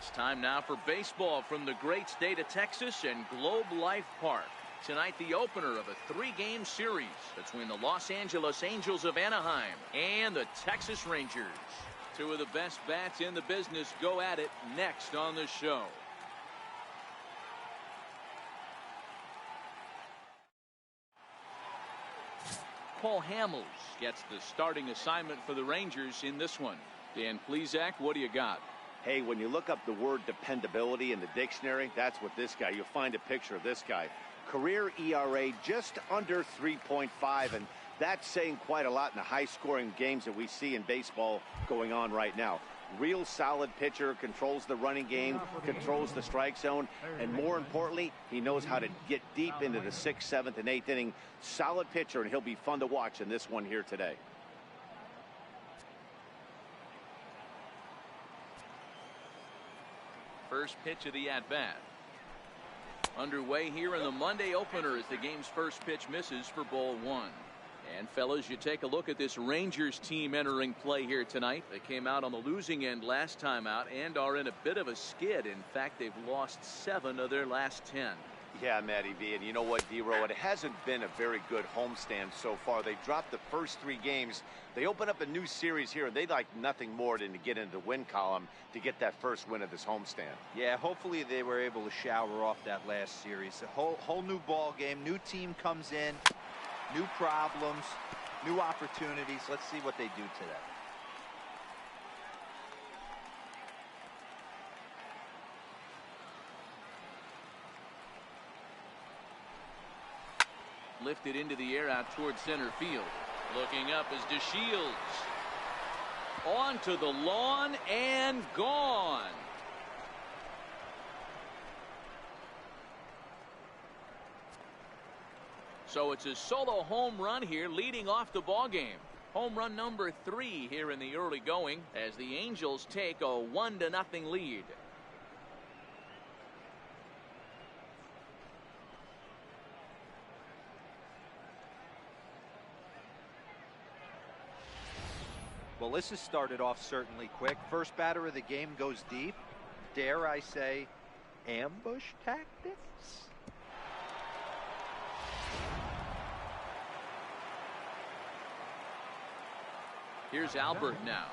It's time now for baseball from the great state of Texas and Globe Life Park. Tonight, the opener of a three-game series between the Los Angeles Angels of Anaheim and the Texas Rangers. Two of the best bats in the business go at it next on the show. Paul Hamels gets the starting assignment for the Rangers in this one. Dan Plesac, what do you got? Hey, when you look up the word dependability in the dictionary, that's what this guy, you'll find a picture of this guy. Career ERA just under 3.5, and that's saying quite a lot in the high-scoring games that we see in baseball going on right now. Real solid pitcher, controls the running game, controls the strike zone, and more importantly, he knows how to get deep into the 6th, 7th, and 8th inning. Solid pitcher, and he'll be fun to watch in this one here today. First pitch of the at-bat. Underway here in the Monday opener as the game's first pitch misses for ball one. And fellas, you take a look at this Rangers team entering play here tonight. They came out on the losing end last time out and are in a bit of a skid. In fact, they've lost 7 of their last 10. Yeah, Matty V, and you know what, D-Row, it hasn't been a very good homestand so far. They've dropped the first 3 games. They open up a new series here, and they'd like nothing more than to get into the win column to get that first win of this homestand. Yeah, hopefully they were able to shower off that last series. A whole new ball game, new team comes in, new problems, new opportunities. Let's see what they do today. Lifted into the air out towards center field. Looking up is DeShields. Onto the lawn and gone. So it's a solo home run here leading off the ball game. Home run number 3 here in the early going as the Angels take a 1-0 lead. Well, this has started off certainly quick. First batter of the game goes deep. Dare I say, ambush tactics? Here's Albert now.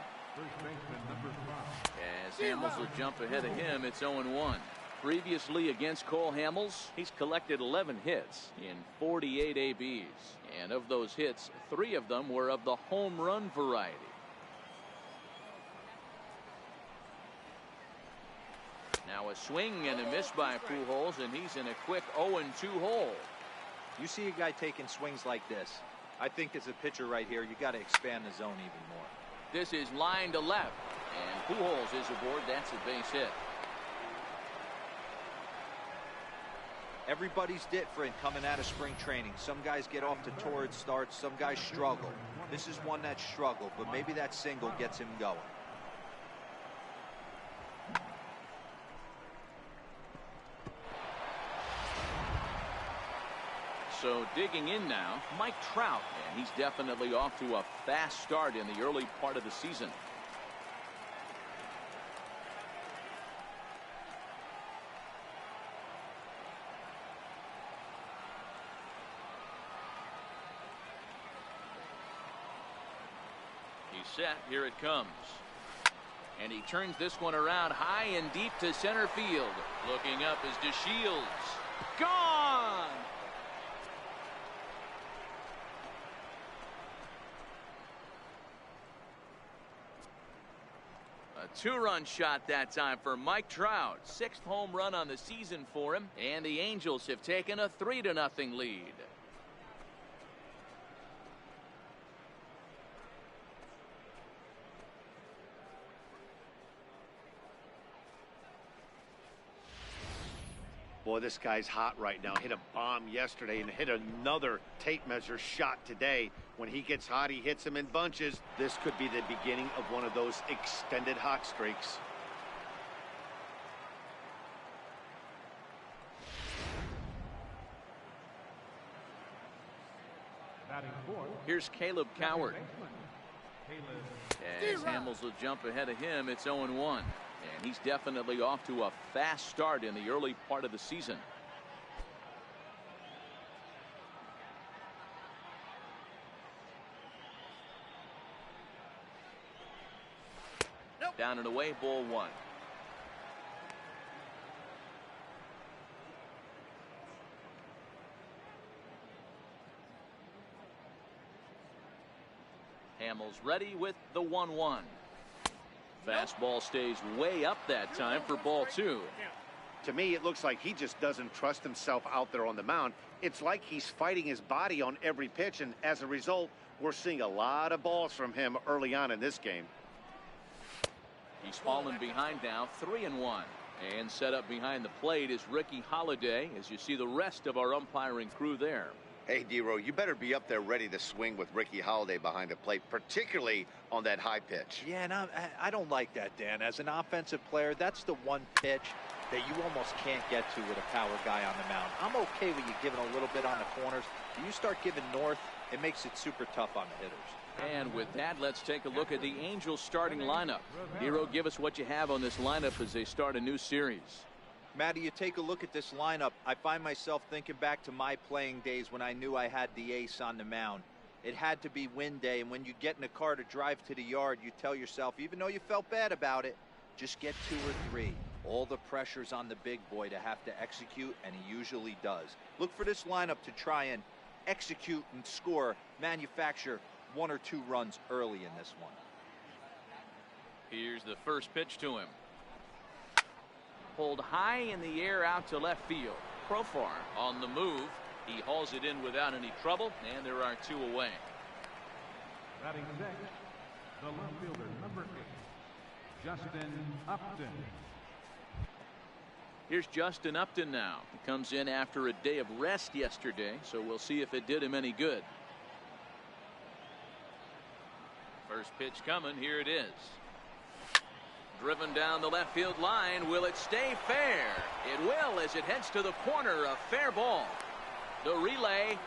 As Hamels will jump ahead of him, it's 0-1. Previously against Cole Hamels, he's collected 11 hits in 48 ABs. And of those hits, 3 of them were of the home run variety. Now a swing and a miss by Pujols, and he's in a quick 0-2 hole. You see a guy taking swings like this. I think as a pitcher right here, you got to expand the zone even more. This is line to left, and Pujols is aboard. That's a base hit. Everybody's different coming out of spring training. Some guys get off to torrid starts. Some guys struggle. This is one that struggled, but maybe that single gets him going. So digging in now, Mike Trout, and he's definitely off to a fast start in the early part of the season. He's set, here it comes. And he turns this one around high and deep to center field. Looking up is DeShields. Gone! A 2-run shot that time for Mike Trout. 6th home run on the season for him. And the Angels have taken a 3-0 lead. Boy, this guy's hot right now. Hit a bomb yesterday and hit another tape measure shot today. When he gets hot, he hits them in bunches. This could be the beginning of one of those extended hot streaks. Here's Caleb Coward. As Hamels will jump ahead of him, it's 0-1. And he's definitely off to a fast start in the early part of the season. Down and away, ball one. Hamels ready with the 1-1. Fastball stays way up that time for ball two. To me, it looks like he just doesn't trust himself out there on the mound. It's like he's fighting his body on every pitch, and as a result, we're seeing a lot of balls from him early on in this game. He's fallen behind now, 3-1. And set up behind the plate is Ricky Holiday, as you see the rest of our umpiring crew there. Hey, D-Row, you better be up there ready to swing with Ricky Holiday behind the plate, particularly on that high pitch. Yeah, and I don't like that, Dan. As an offensive player, that's the one pitch that you almost can't get to with a power guy on the mound. I'm okay with you giving a little bit on the corners. When you start giving north, it makes it super tough on the hitters. And with that, let's take a look at the Angels starting lineup. Hero, give us what you have on this lineup as they start a new series. Matty, you take a look at this lineup. I find myself thinking back to my playing days when I knew I had the ace on the mound. It had to be win day, and when you get in a car to drive to the yard, you tell yourself, even though you felt bad about it, just get 2 or 3. All the pressure's on the big boy to have to execute, and he usually does. Look for this lineup to try and execute and score, manufacture 1 or 2 runs early in this one. Here's the first pitch to him. Pulled high in the air out to left field. Profar on the move. He hauls it in without any trouble, and there are 2 away. Batting next, the left fielder, number 8, Justin Upton. Here's Justin Upton now. He comes in after a day of rest yesterday, so we'll see if it did him any good. First pitch coming. Here it is. Driven down the left field line. Will it stay fair? It will, as it heads to the corner. A fair ball. The relay,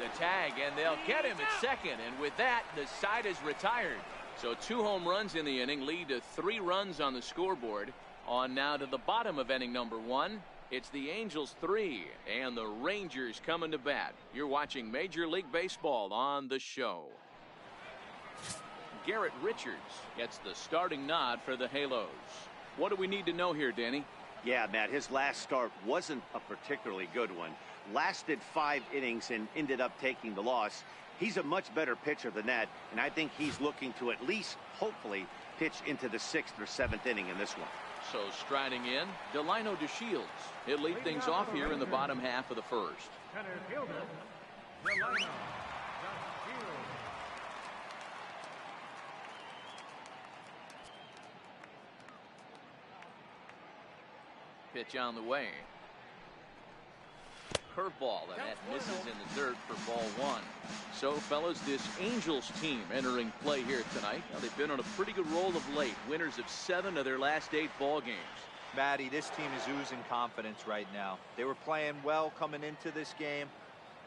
the tag, and they'll get him at second. And with that, the side is retired. So 2 home runs in the inning lead to 3 runs on the scoreboard. On now to the bottom of inning number 1. It's the Angels 3 and the Rangers coming to bat. You're watching Major League Baseball on the show. Garrett Richards gets the starting nod for the Halos. What do we need to know here, Danny? Yeah, Matt, his last start wasn't a particularly good one. Lasted 5 innings and ended up taking the loss. He's a much better pitcher than that, and I think he's looking to at least, hopefully, pitch into the 6th or 7th inning in this one. So striding in, Delino DeShields. He'll lead things off here in the bottom half of the first. Center fielder, Delino DeShields. Pitch on the way. Curveball, and that misses in the dirt for ball 1. So, fellas, this Angels team entering play here tonight. Now, they've been on a pretty good roll of late. Winners of 7 of their last 8 ball games. Matty, this team is oozing confidence right now. They were playing well coming into this game.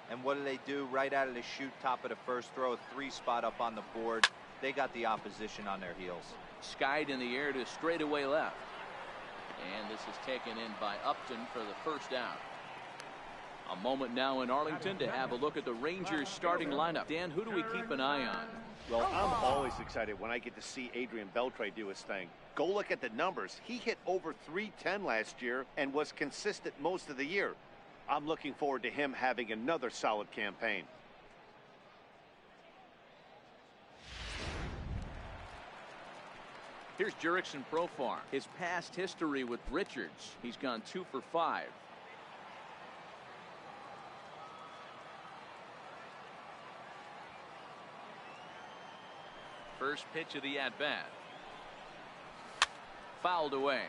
And what do? Right out of the chute, top of the first, throw a 3 spot up on the board. They got the opposition on their heels. Skied in the air to straightaway left. And this is taken in by Upton for the first out. A moment now in Arlington to have a look at the Rangers starting lineup. Dan, who do we keep an eye on? Well, I'm always excited when I get to see Adrian Beltre do his thing. Go look at the numbers. He hit over .310 last year and was consistent most of the year. I'm looking forward to him having another solid campaign. Here's Jurickson Profar. His past history with Richards. He's gone 2 for 5. First pitch of the at-bat. Fouled away.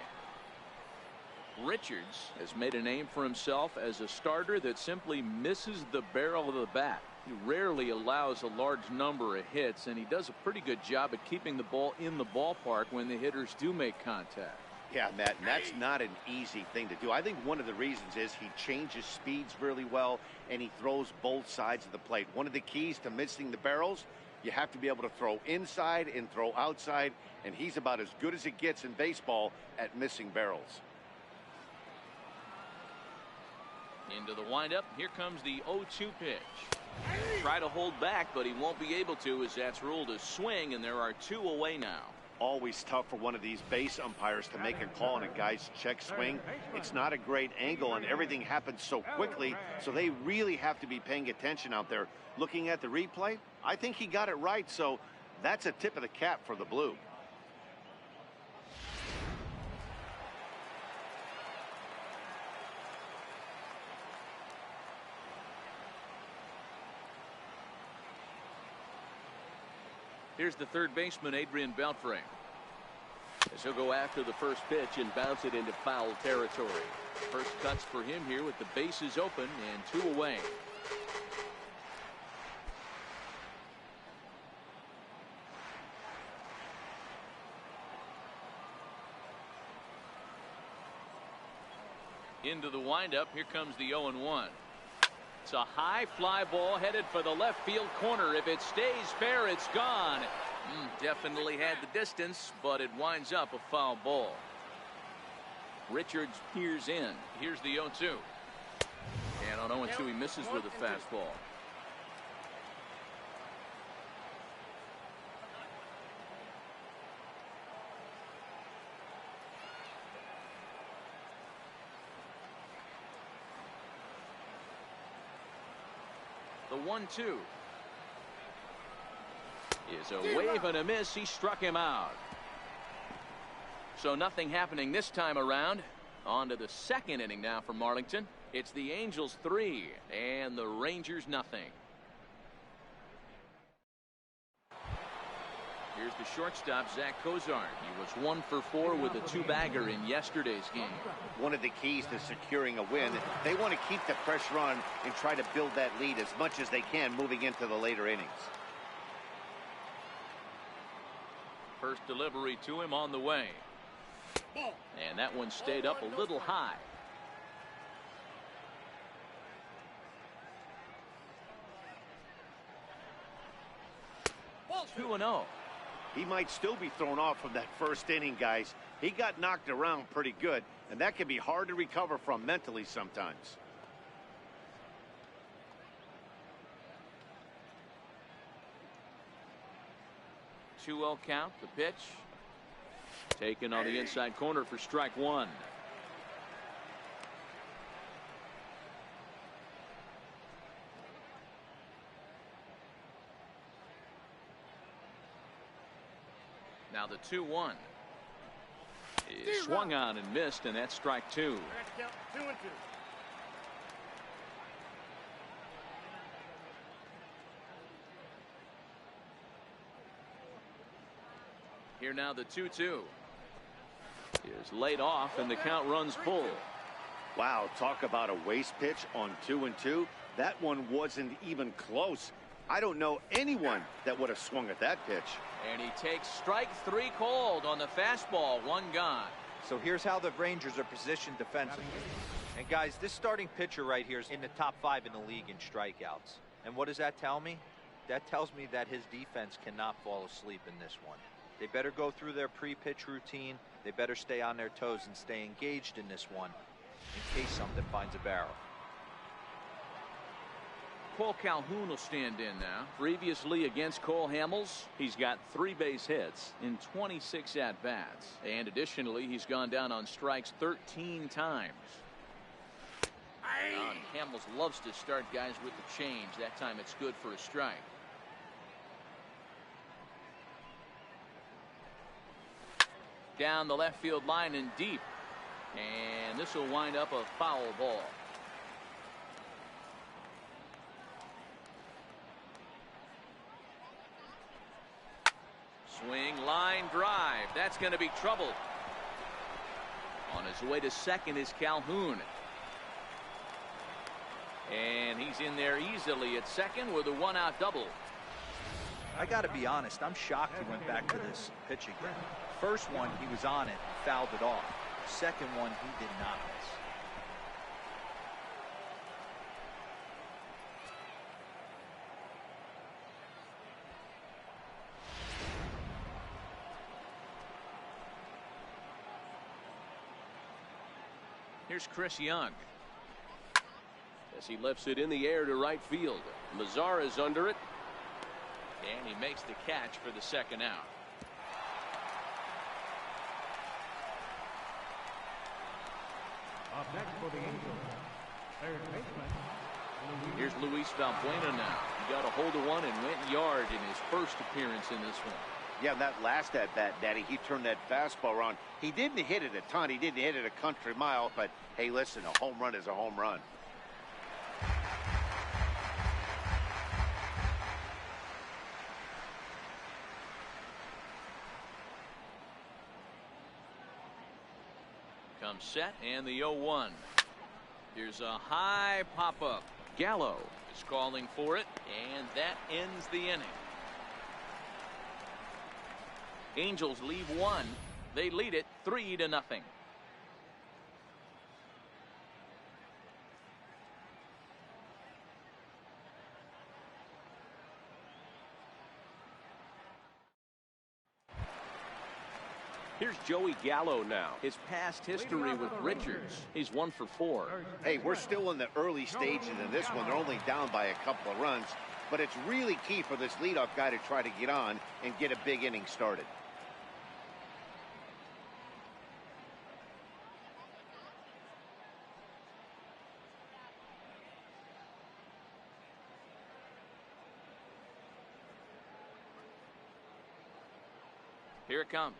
Richards has made a name for himself as a starter that simply misses the barrel of the bat. He rarely allows a large number of hits, and he does a pretty good job at keeping the ball in the ballpark when the hitters do make contact. Yeah, Matt, and that's not an easy thing to do. I think one of the reasons is he changes speeds really well, and he throws both sides of the plate. One of the keys to missing the barrels, You have to be able to throw inside and throw outside, and he's about as good as it gets in baseball at missing barrels. Into the windup. Here comes the 0-2 pitch. Try to hold back, but he won't be able to, as that's ruled a swing, and there are 2 away now. Always tough for one of these base umpires to make a call on a guy's check swing. It's not a great angle, and everything happens so quickly, so they really have to be paying attention out there. Looking at the replay, I think he got it right, so that's a tip of the cap for the Blue. Here's the third baseman, Adrian Beltre. As he'll go after the first pitch and bounce it into foul territory. First cuts for him here with the bases open and 2 away. Into the windup. Here comes the 0-1. It's a high fly ball headed for the left field corner. If it stays fair, it's gone. Definitely had the distance, but it winds up a foul ball. Richards peers in. Here's the 0-2. And on 0-2, he misses with a fastball. The 1-2 is a wave and a miss. He struck him out. So nothing happening this time around. On to the second inning now for Marlington. It's the Angels 3 and the Rangers nothing. Here's the shortstop, Zach Cozart. He was 1 for 4 with a 2-bagger in yesterday's game. One of the keys to securing a win, they want to keep the pressure on and try to build that lead as much as they can moving into the later innings. First delivery to him on the way. And that one stayed up a little high. Ball 2-0. He might still be thrown off from that first inning, guys. He got knocked around pretty good, and that can be hard to recover from mentally sometimes. 2-0 count. The pitch taken on the inside corner for strike 1. Now the 2-1 is swung on and missed, and that's strike 2. 2-2. Here now the 2-2 is laid off, and the count runs full. Wow, talk about a waste pitch on 2-2. That one wasn't even close. I don't know anyone that would have swung at that pitch. And he takes strike 3 called on the fastball. 1 gone. So here's how the Rangers are positioned defensively. And guys, this starting pitcher right here is in the top 5 in the league in strikeouts. And what does that tell me? That tells me that his defense cannot fall asleep in this one. They better go through their pre-pitch routine. They better stay on their toes and stay engaged in this one in case something finds a barrel. Cole Calhoun will stand in now. Previously against Cole Hamels, he's got 3 base hits in 26 at-bats. And additionally, he's gone down on strikes 13 times. Hamels loves to start guys with the change. That time it's good for a strike. Down the left field line and deep. And this will wind up a foul ball. Swing, line drive. That's going to be trouble. On his way to second is Calhoun. And he's in there easily at second with a 1-out double. I got to be honest, I'm shocked he went back to this pitch again. First one, he was on it and fouled it off. Second one, he did not miss. Here's Chris Young. As he lifts it in the air to right field. Mazara's under it. And he makes the catch for the second out. Up next for the Angels, third baseman. Here's Luis Valbuena now. He got a hold of one and went yard in his first appearance in this one. Yeah, that last at bat, Daddy, he turned that fastball around. He didn't hit it a ton. He didn't hit it a country mile. But, hey, listen, a home run is a home run. Comes set and the 0-1. Here's a high pop-up. Gallo is calling for it, and that ends the inning. Angels leave one. They lead it 3-0. Here's Joey Gallo now. His past history with Richards. He's 1 for 4. Hey, we're still in the early stages of this one. They're only down by a couple of runs. But it's really key for this leadoff guy to try to get on and get a big inning started. Here it comes.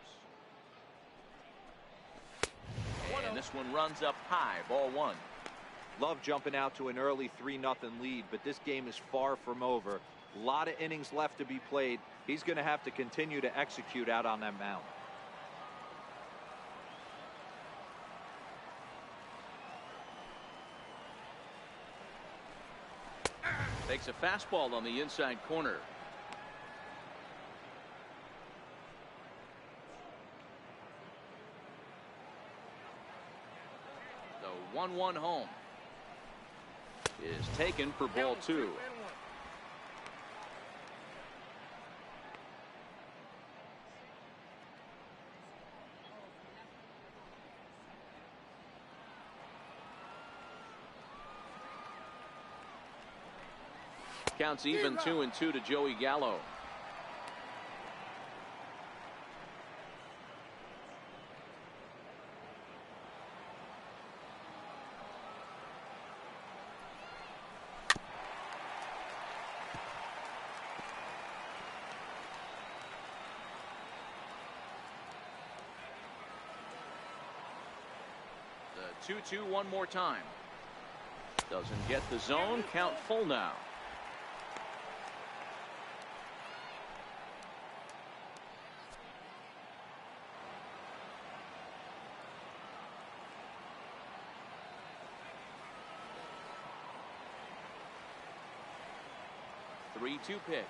And this one runs up high, ball 1. Love jumping out to an early 3-0 lead, but this game is far from over. A lot of innings left to be played. He's going to have to continue to execute out on that mound. Takes a fastball on the inside corner. The 1-1 home is taken for ball 2. Counts even 2-2 to Joey Gallo. The 2-2 one more time. Doesn't get the zone. Count full now. The 3-2 pitch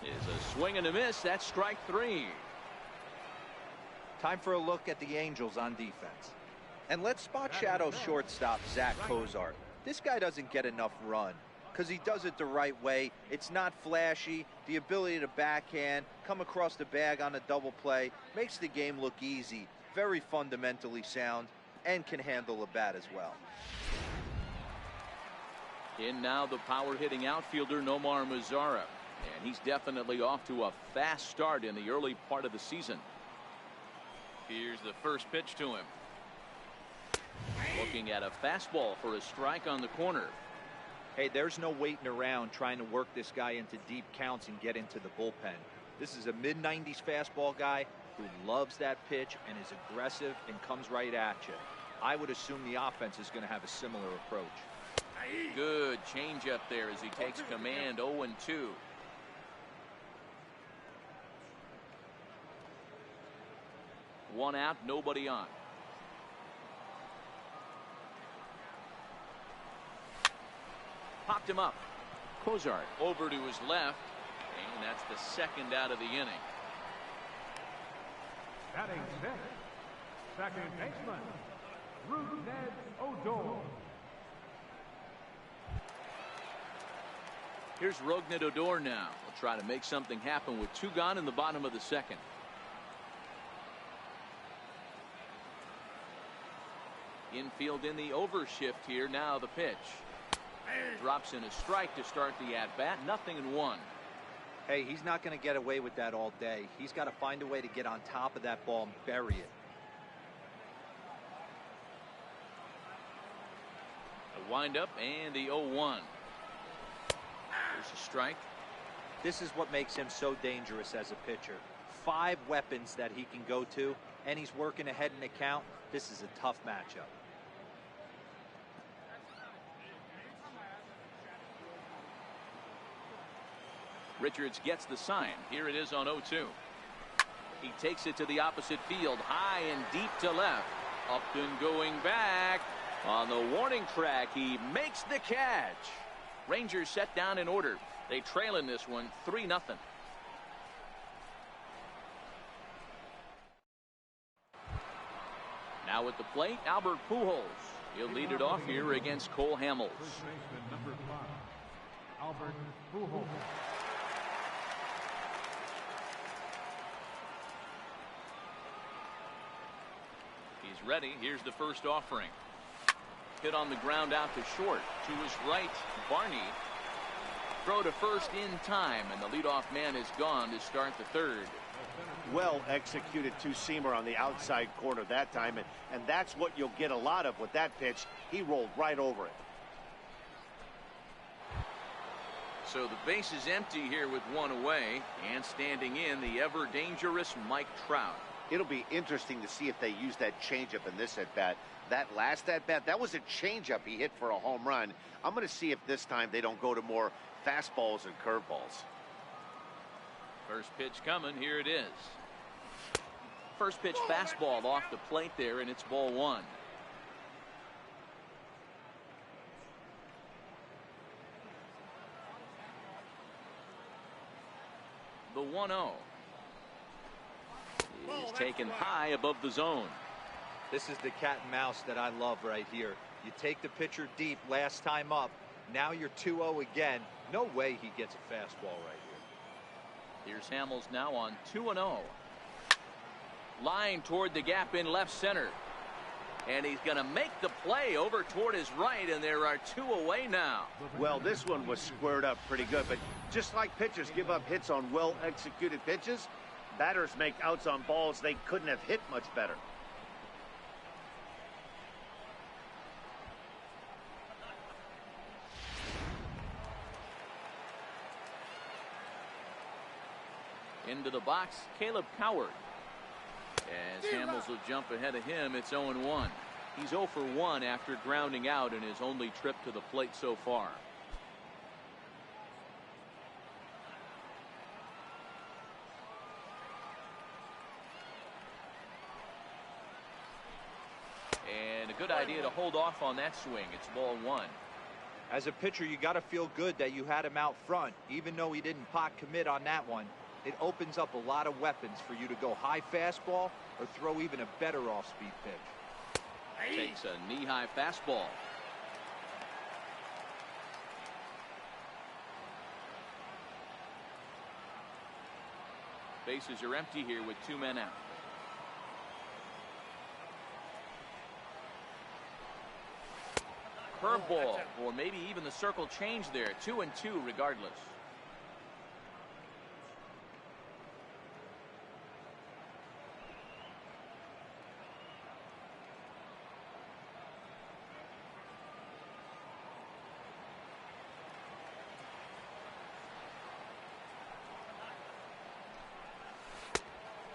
is a swing and a miss. That's strike 3. Time for a look at the Angels on defense. And let's spot shadow shortstop Zach Cozart. This guy doesn't get enough run because he does it the right way. It's not flashy. The ability to backhand, come across the bag on a double play, makes the game look easy. Very fundamentally sound and can handle a bat as well. In now the power hitting outfielder Nomar Mazara. And he's definitely off to a fast start in the early part of the season. Here's the first pitch to him. Looking at a fastball for a strike on the corner. Hey, there's no waiting around trying to work this guy into deep counts and get into the bullpen. This is a mid-90s fastball guy who loves that pitch and is aggressive and comes right at you. I would assume the offense is going to have a similar approach. Good changeup there as he takes command. 0-2. One out, nobody on. Popped him up. Cozart over to his left, and that's the second out of the inning. Batting sixth, second baseman, Ned Odor. Here's Rougned Odor now. We'll try to make something happen with 2 gone in the bottom of the second. Infield in the overshift here. Now the pitch. Drops in a strike to start the at-bat. 0-1. Hey, he's not going to get away with that all day. He's got to find a way to get on top of that ball and bury it. A windup and the 0-1. There's a strike. This is what makes him so dangerous as a pitcher. 5 weapons that he can go to, and he's working ahead in the count. This is a tough matchup. Richards gets the sign. Here it is on 0-2. He takes it to the opposite field, high and deep to left. Up and going back. On the warning track, he makes the catch. Rangers set down in order. They trail in this one 3-0. Now at the plate, Albert Pujols. He'll lead it off here against Cole Hamels. First baseman number 5, Albert Pujols. He's ready. Here's the first offering. Hit on the ground out to short. To his right, Barney. Throw to first in time, and the leadoff man is gone to start the third. Well executed two-seamer on the outside corner that time, and that's what you'll get a lot of with that pitch. He rolled right over it. So the base is empty here with one away, and standing in, the ever-dangerous Mike Trout. It'll be interesting to see if they use that changeup in this at-bat. That last at-bat, that was a changeup he hit for a home run. I'm going to see if this time they don't go to more fastballs and curveballs. First pitch coming. Here it is. First pitch fastball off the plate there, and it's ball 1. The 1-0. He's taken high above the zone. This is the cat and mouse that I love right here. You take the pitcher deep last time up. Now you're 2-0 again. No way he gets a fastball right here. Here's Hamels now on 2-0. Line toward the gap in left center. And he's going to make the play over toward his right, and there are 2 away now. Well, this one was squared up pretty good, but just like pitchers give up hits on well-executed pitches, batters make outs on balls they couldn't have hit much better. Into the box, Caleb Coward. As Hamels will jump ahead of him, it's 0-1. He's 0 for 1 after grounding out in his only trip to the plate so far. And a good idea to hold off on that swing. It's ball 1. As a pitcher, you got to feel good that you had him out front, even though he didn't pot commit on that one. It opens up a lot of weapons for you to go high fastball or throw even a better off-speed pitch. Takes a knee-high fastball. Bases are empty here with 2 men out. Curveball, or maybe even the circle change there. 2-2 regardless.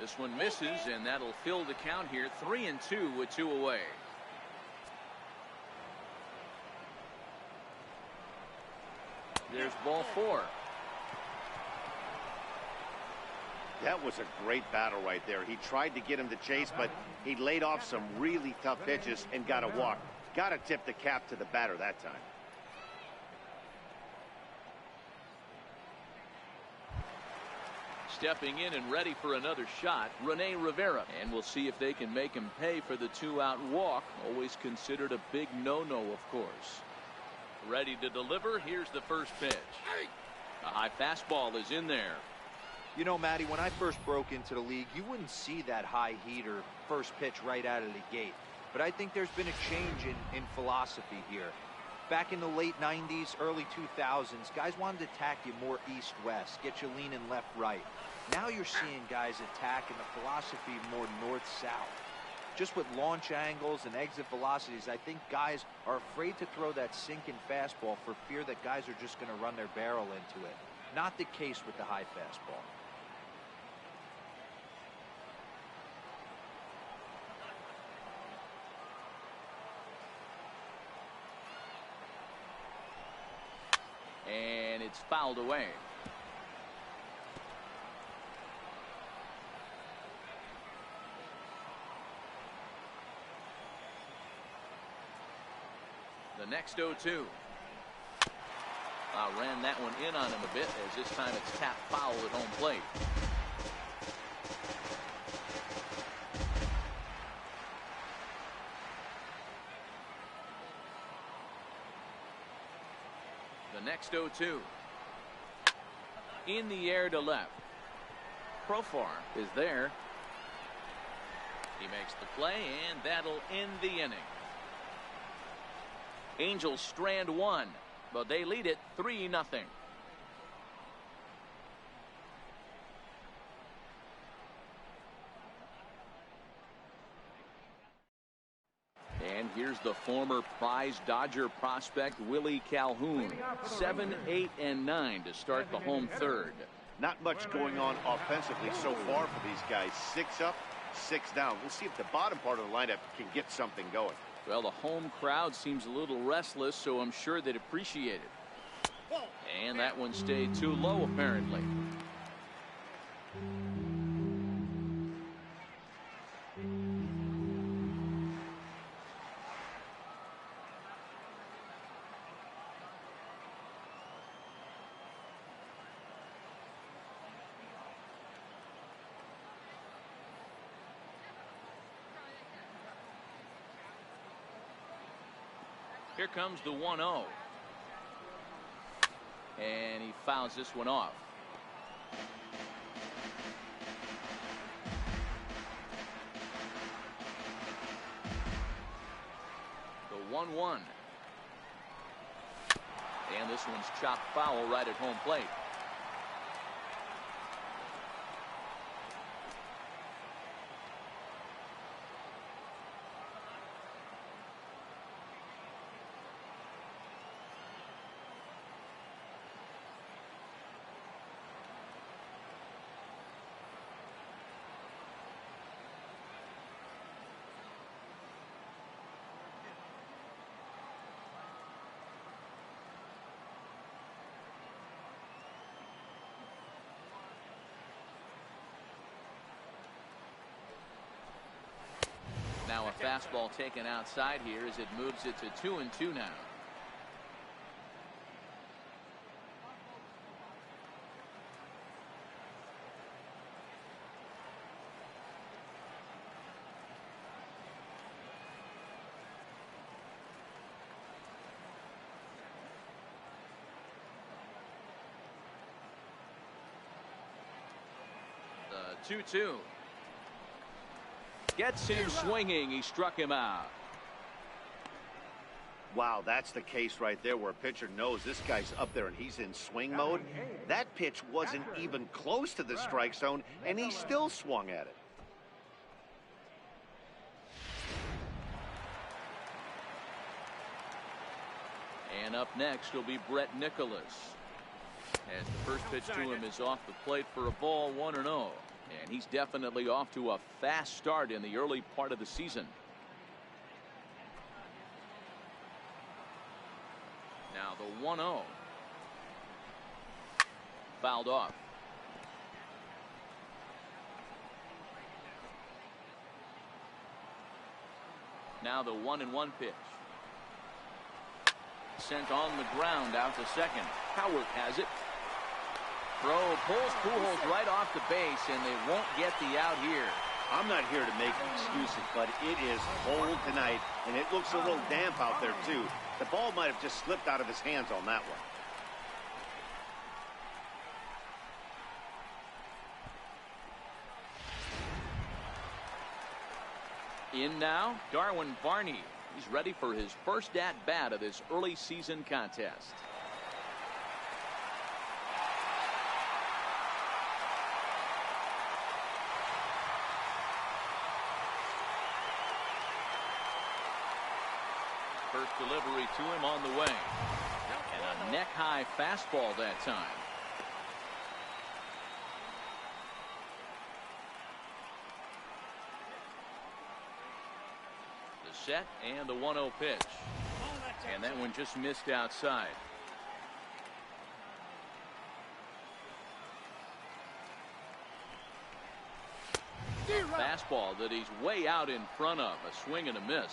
This one misses, and that'll fill the count here. 3-2 with 2 away. There's ball 4. That was a great battle right there. He tried to get him to chase, but he laid off some really tough pitches and got a walk. Got to tip the cap to the batter that time. Stepping in and ready for another shot, Rene Rivera. And we'll see if they can make him pay for the 2-out walk. Always considered a big no-no, of course. Ready to deliver. Here's the first pitch. A high fastball is in there. You know, Matty, when I first broke into the league, you wouldn't see that high heater first pitch right out of the gate. but I think there's been a change in philosophy here. Back in the late 90s, early 2000s, guys wanted to attack you more east-west, get you leaning left-right. Now you're seeing guys attack in the philosophy more north-south. Just with launch angles and exit velocities, I think guys are afraid to throw that sinking fastball for fear that guys are just going to run their barrel into it. Not the case with the high fastball. And it's fouled away. The next 0-2. Ran that one in on him a bit, as this time it's tapped foul at home plate. The next 0-2. In the air to left. Profar is there. He makes the play, and that'll end the inning. Angels strand one, but they lead it 3-0. And here's the former prize Dodger prospect Willie Calhoun. 7, 8, and 9 to start the home third. Not much going on offensively so far for these guys. 6 up, 6 down. We'll see if the bottom part of the lineup can get something going. Well, the home crowd seems a little restless, so I'm sure they'd appreciate it. And that one stayed too low, apparently. Here comes the 1-0. And he fouls this one off. The 1-1. And this one's chopped foul right at home plate. Now a fastball taken outside here as it moves it to 2-2 now. The 2-2. Gets him swinging. He struck him out. Wow, that's the case right there where a pitcher knows this guy's up there and he's in swing mode. That pitch wasn't even close to the strike zone, and he still swung at it. And up next will be Brett Nicholas, as the first pitch to him is off the plate for a ball, 1-0. And he's definitely off to a fast start in the early part of the season. Now the 1-0. Fouled off. Now the 1-1 pitch. Sent on the ground out to second. Howard has it. Throw pulls Pujols right off the base, and they won't get the out here. I'm not here to make excuses, but it is cold tonight, and it looks a little damp out there, too. The ball might have just slipped out of his hands on that one. In now, Darwin Barney. He's ready for his first at-bat of this early season contest. First delivery to him on the way. And a neck-high fastball that time. Set and the 1-0 pitch, and that one just missed outside. Fastball that he's way out in front of. A swing and a miss.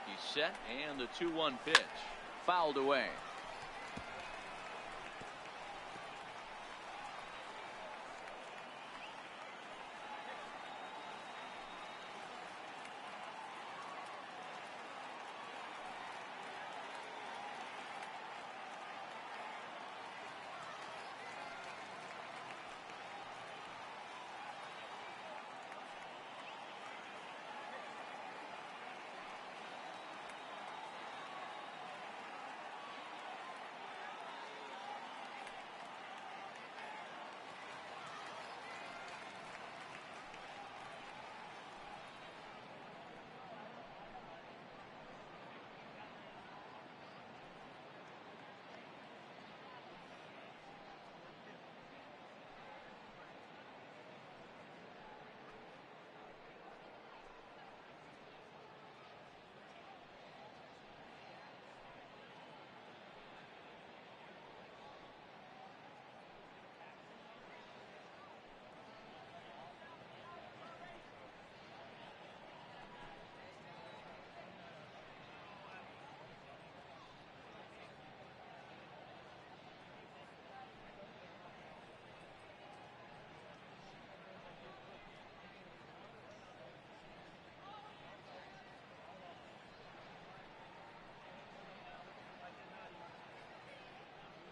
He's set and the 2-1 pitch fouled away.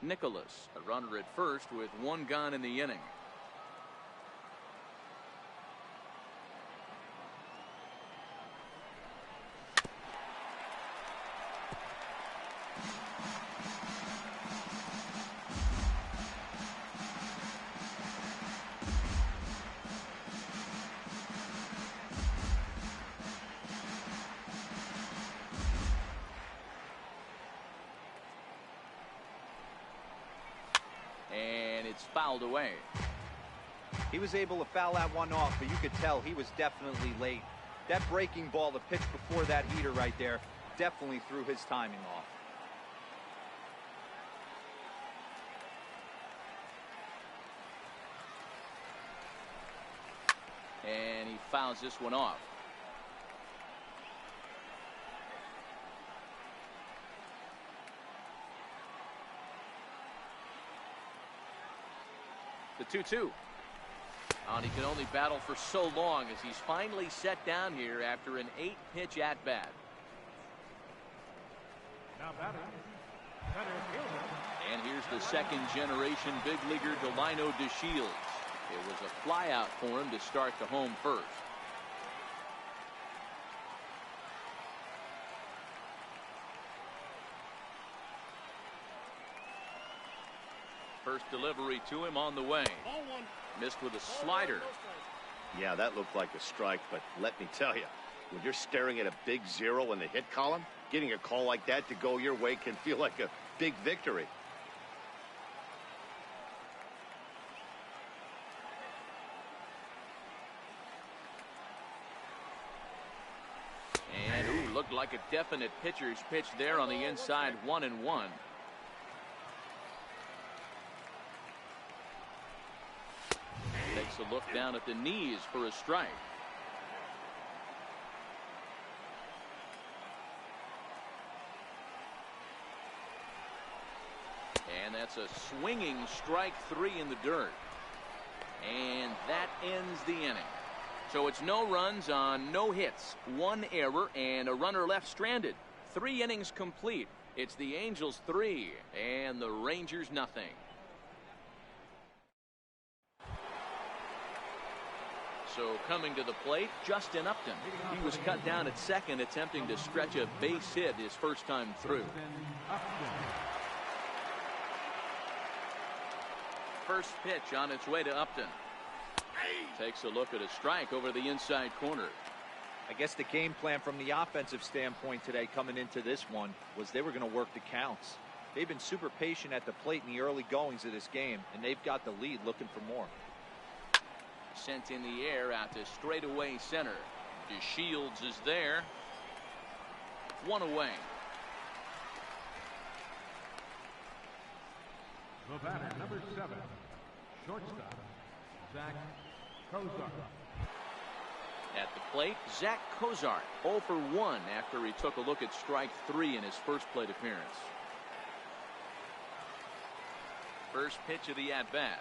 Nicholas, a runner at first with one gone in the inning. Fouled away. He was able to foul that one off, but you could tell he was definitely late. That breaking ball, the pitch before that heater right there, definitely threw his timing off. And he fouls this one off. The 2-2. And he can only battle for so long as he's finally set down here after an 8-pitch at-bat. Now batting, center fielder. And here's the second-generation big leaguer Delino DeShields. It was a flyout for him to start the home first. First delivery to him on the way. Missed with a slider. Yeah, that looked like a strike, but let me tell you, when you're staring at a big 0 in the hit column, getting a call like that to go your way can feel like a big victory. And looked like a definite pitcher's pitch there on the inside, 1-1. Takes a look down at the knees for a strike. And that's a swinging strike 3 in the dirt. And that ends the inning. So it's no runs on no hits, 1 error, and a runner left stranded. 3 innings complete. It's the Angels 3 and the Rangers nothing. So coming to the plate, Justin Upton. He was cut down at second, attempting to stretch a base hit his first time through. First pitch on its way to Upton. Takes a look at a strike over the inside corner. I guess the game plan from the offensive standpoint today coming into this one was they were going to work the counts. They've been super patient at the plate in the early goings of this game, and they've got the lead looking for more. Sent in the air out to straightaway center. DeShields is there. One away. The batter, number 7, shortstop, Zach Kozar. At the plate, Zach Kozar, 0 for 1 after he took a look at strike 3 in his first plate appearance. First pitch of the at-bat.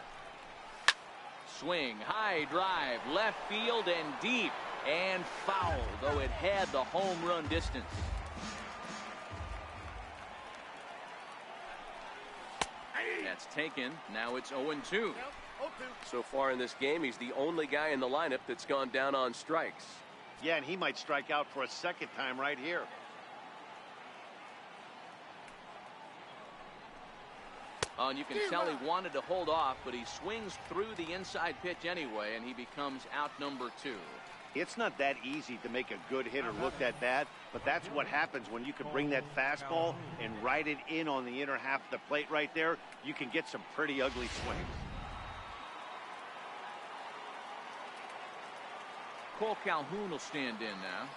Swing, high drive, left field and deep, and foul, though it had the home run distance. That's taken. Now it's 0-2. So far in this game, he's the only guy in the lineup that's gone down on strikes. Yeah, and he might strike out for a second time right here. Oh, and you can tell he wanted to hold off, but he swings through the inside pitch anyway, and he becomes out number 2. It's not that easy to make a good hitter look that bad, but that's what happens when you can bring that fastball and ride it in on the inner half of the plate right there. You can get some pretty ugly swings. Cole Calhoun will stand in now.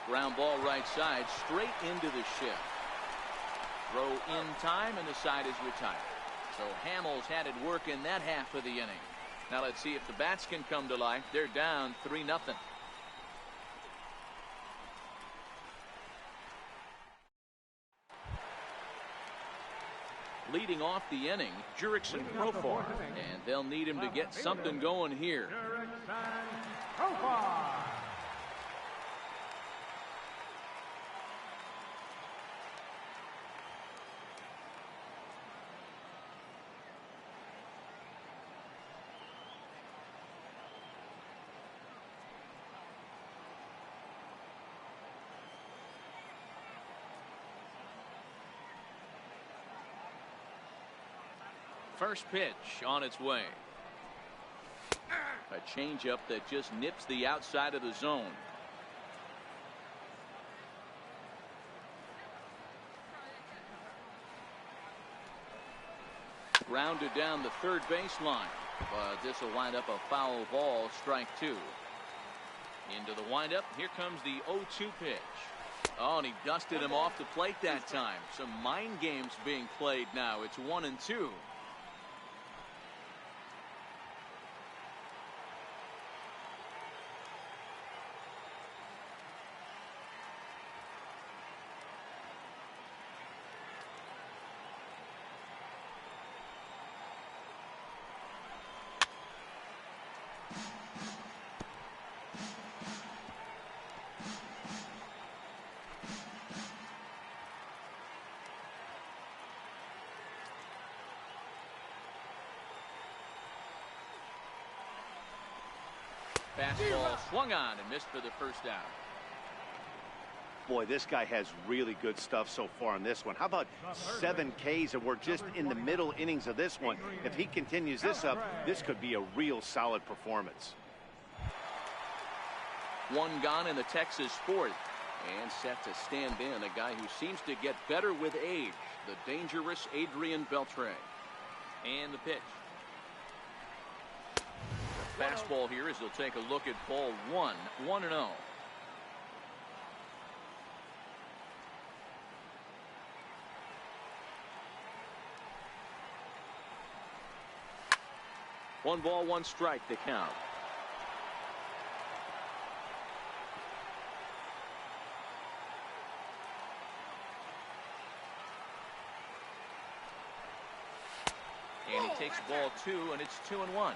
Ground ball right side, straight into the shift. Throw in time, and the side is retired. So Hamels had it work in that half of the inning. Now let's see if the bats can come to life. They're down 3-0. Leading off the inning, Jurickson Profar, and they'll need him to get something going here. First pitch on its way. A changeup that just nips the outside of the zone. Grounded down the third baseline, but this will wind up a foul ball, strike 2. Into the windup, here comes the 0-2 pitch. Oh, and he dusted him off the plate that time. Some mind games being played now. It's 1-2. Fastball swung on and missed for the first out. Boy, this guy has really good stuff so far in this one. How about 7 Ks, and we're just in the middle innings of this one. If he continues this up, this could be a real solid performance. One gone in the Texas fourth, and set to stand in a guy who seems to get better with age, the dangerous Adrian Beltre. And the pitch. Fastball here as they'll take a look at ball 1, 1-0. One ball, one strike to count. And he takes ball 2, and it's 2-1.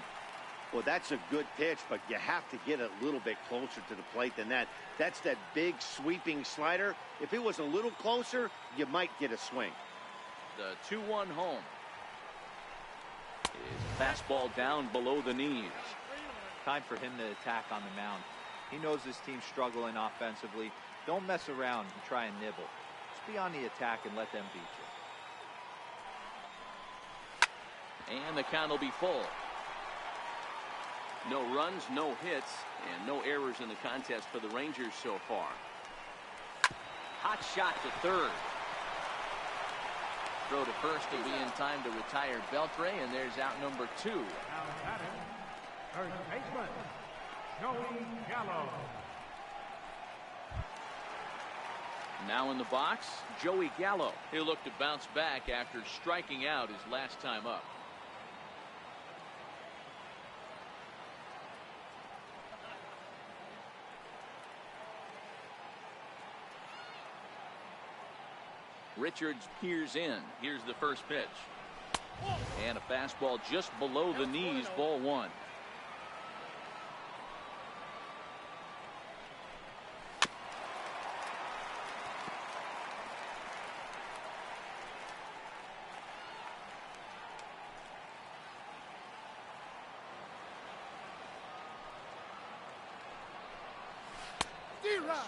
Well, that's a good pitch, but you have to get a little bit closer to the plate than that. That's that big sweeping slider. If it was a little closer, you might get a swing. The 2-1 home. His fastball down below the knees. Time for him to attack on the mound. He knows his team's struggling offensively. Don't mess around and try and nibble. Just be on the attack and let them beat you. And the count will be full. No runs, no hits, and no errors in the contest for the Rangers so far. Hot shot to third. Throw to first will be in time to retire Beltre, and there's out number 2. Now batting, first baseman, Joey Gallo. Now in the box, Joey Gallo. He'll look to bounce back after striking out his last time up. Richards peers in. Here's the first pitch. And a fastball just below the knees, ball 1.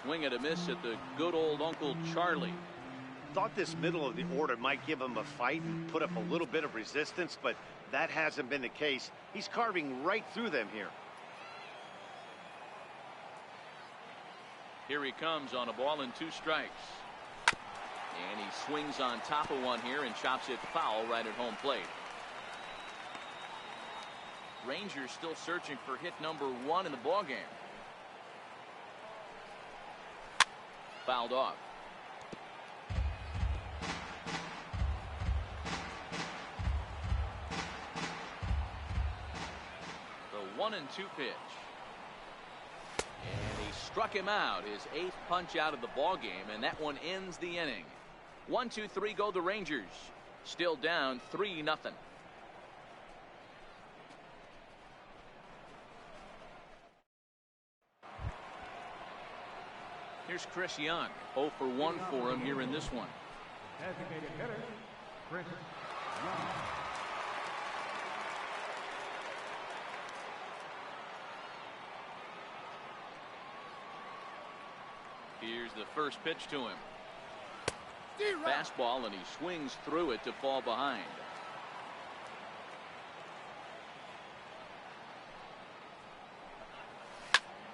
Swing and a miss at the good old Uncle Charlie. Thought this middle of the order might give him a fight and put up a little bit of resistance, but that hasn't been the case. He's carving right through them here. Here he comes on a ball and 2 strikes. And he swings on top of one here and chops it foul right at home plate. Rangers still searching for hit number 1 in the ballgame. Fouled off. The 1-2 pitch. And he struck him out, his 8th punch out of the ball game, and that one ends the inning. 1-2-3 go the Rangers. Still down 3-0. Here's Chris Young. 0 for 1 for him here in this one. Designated hitter, Chris Young. Here's the first pitch to him. Fastball, and he swings through it to fall behind.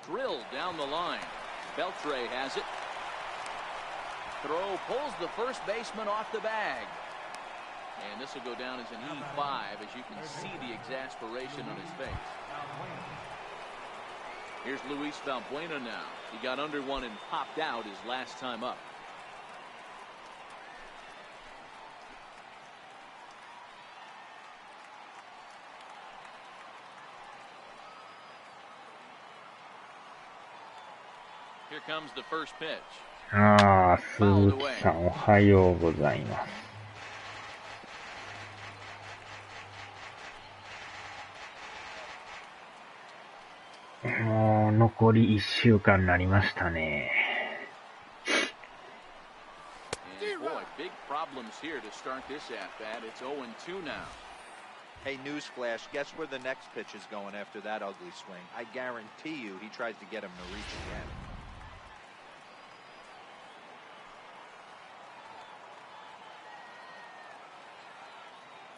Drilled down the line. Beltre has it. Throw pulls the first baseman off the bag. And this will go down as an E5, as you can see the exasperation on his face. Here's Luis Valbuena now. He got under one and popped out his last time up. Here comes the first pitch. 鈴木さんおはようございます。もう残り1週間になりましたね。And boy, big problems here to start this at-bat. It's 0-2 now. Hey, newsflash, guess where the next pitch is going after that ugly swing? I guarantee you he tries to get him to reach again.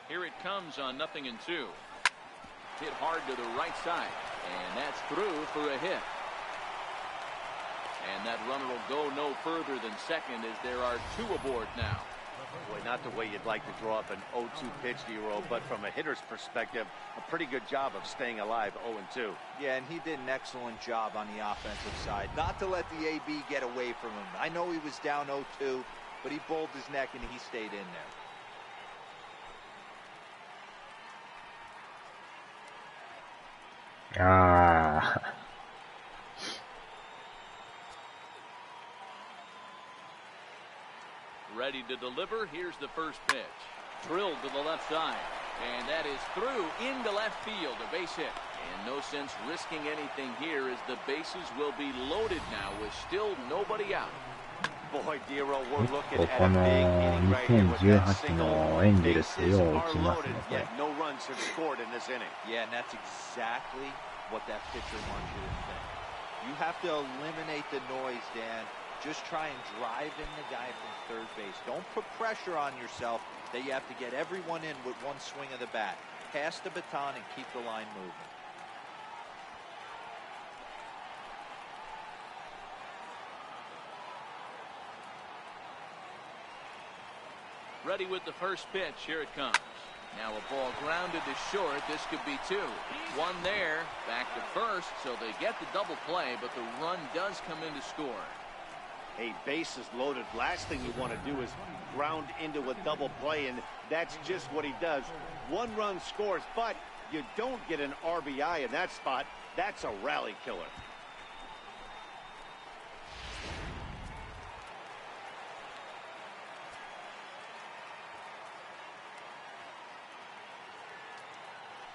Here it comes on 0-2. Hit hard to the right side, and that's through for a hit. And that runner will go no further than second, as there are 2 aboard now. Boy, not the way you'd like to draw up an 0-2 pitch, Nero, but from a hitter's perspective, a pretty good job of staying alive 0-2. Yeah, and he did an excellent job on the offensive side. Not to let the AB get away from him. I know he was down 0-2, but he bowled his neck and he stayed in there. Ready to deliver. Here's the first pitch. Drilled to the left side. And that is through into left field. A base hit. And no sense risking anything here, as the bases will be loaded now with still nobody out. Boy, Dero, we're looking こ at こ a の big inning right here with that 2018 single. のエンジェルス Bases よう are 打ちます loaded, ね、これ。 yet no runs have scored in this inning. Yeah, and that's exactly what that pitcher wants you to think. You have to eliminate the noise, Dan. Just try and drive in the guy from third base. Don't put pressure on yourself that you have to get everyone in with one swing of the bat. Pass the baton and keep the line moving. Ready with the first pitch. Here it comes. Now a ball grounded to short. This could be two. One there. Back to first. So they get the double play, but the run does come in to score. Hey, base is loaded. Last thing you want to do is ground into a double play, and that's just what he does. One run scores, but you don't get an RBI in that spot. That's a rally killer.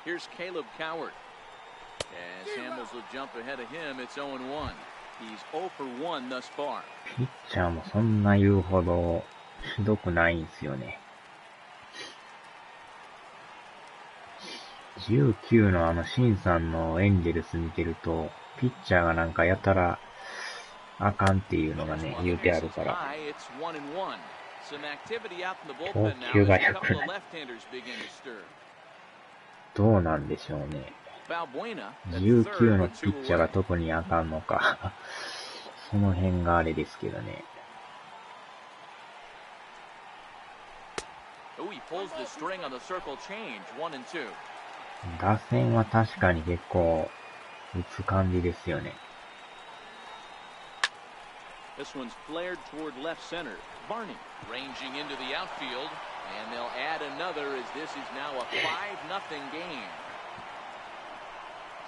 Here's Caleb Coward. As Hamels will jump ahead of him, it's 0-1. He's 0 for 1 thus far. ピッチャーもそんな言うほどひどくないんですよね。19のシンさんのエンジェルス見てると、ピッチャーがなんかやたらあかんっていうのがね、言うてあるから。投球が良くない。どうなんでしょうね。19のピッチャーが特にあかんのか。その辺があれですけどね。打線は確かに結構打つ感じですよね。This one's flared toward left center. Barney ranging into the outfield, and they'll add another as this is now a 5-0 game.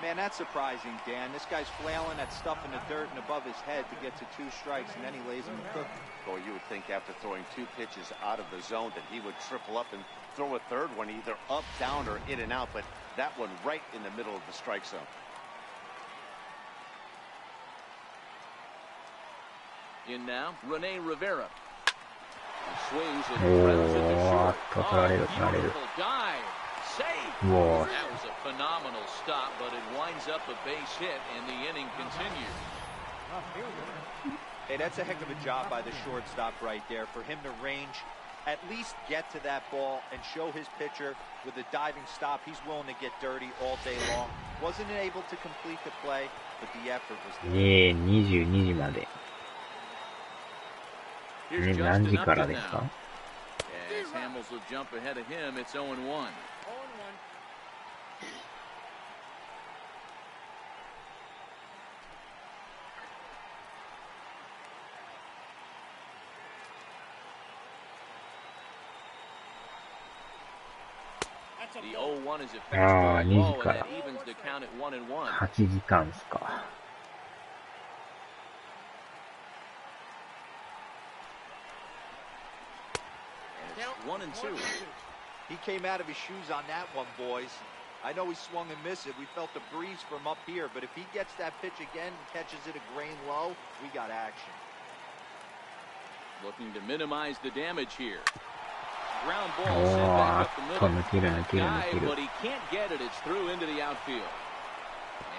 Man, that's surprising, Dan. This guy's flailing at stuff in the dirt and above his head to get to 2 strikes, and then he lays him a cookie. Boy, you would think after throwing 2 pitches out of the zone that he would triple up and throw a third one either up, down, or in and out, but that one right in the middle of the strike zone. In now, Rene Rivera. He swings and grounds it to short. Beautiful dive. Save. That was a phenomenal stop, but it winds up a base hit, and the inning continues. Hey, that's a heck of a job by the shortstop right there. For him to range, at least get to that ball and show his pitcher with a diving stop. He's willing to get dirty all day long. Wasn't able to complete the play, but the effort was there. 22時まで。何時からですか？ As Hamels will jump ahead of him, it's 0-1. The 0-1 is a pitch for a ball, and that evens the count at 1-1. 8時間ですか。1-2. He came out of his shoes on that one, boys. I know he swung and missed it. We felt the breeze from up here, but if he gets that pitch again and catches it a grain low, we got action. Looking to minimize the damage here. Ground ball sent back up the middle. Guy, but he can't get it. It's through into the outfield.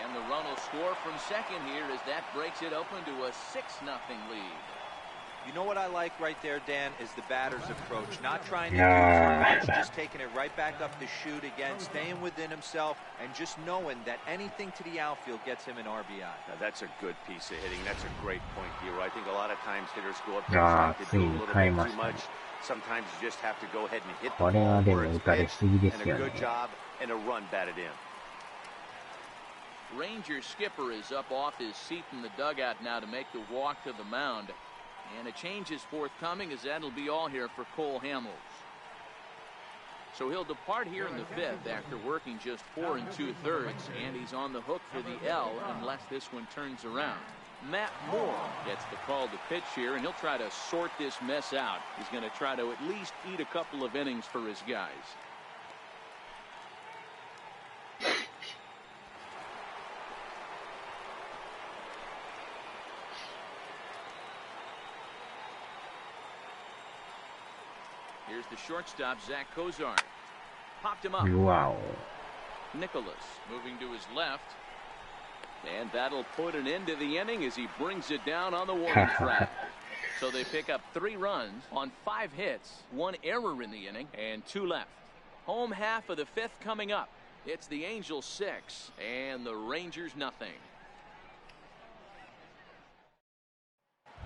And the run will score from second here as that breaks it open to a 6-0 lead. You know what I like right there, Dan, is the batter's approach. Not trying to do too much, just taking it right back up the chute again, staying within himself, and just knowing that anything to the outfield gets him an RBI. Now, that's a good piece of hitting. That's a great point, Hero. I think a lot of times hitters go up there trying to do a little bit too much. Sometimes you just have to go ahead and hit the ball where it's pitched, and a good job and a run batted in. Ranger skipper is up off his seat in the dugout now to make the walk to the mound. And a change is forthcoming as that'll be all here for Cole Hamels. So he'll depart here in the 5th after working just 4 2/3, and he's on the hook for the L unless this one turns around. Matt Moore gets the call to pitch here, and he'll try to sort this mess out. He's going to try to at least eat a couple of innings for his guys. Here's the shortstop, Zach Kozar. Popped him up. Wow. Nicholas moving to his left. And that'll put an end to the inning as he brings it down on the warning track. So they pick up 3 runs on 5 hits, 1 error in the inning, and 2 left. Home half of the 5th coming up. It's the Angels 6 and the Rangers nothing.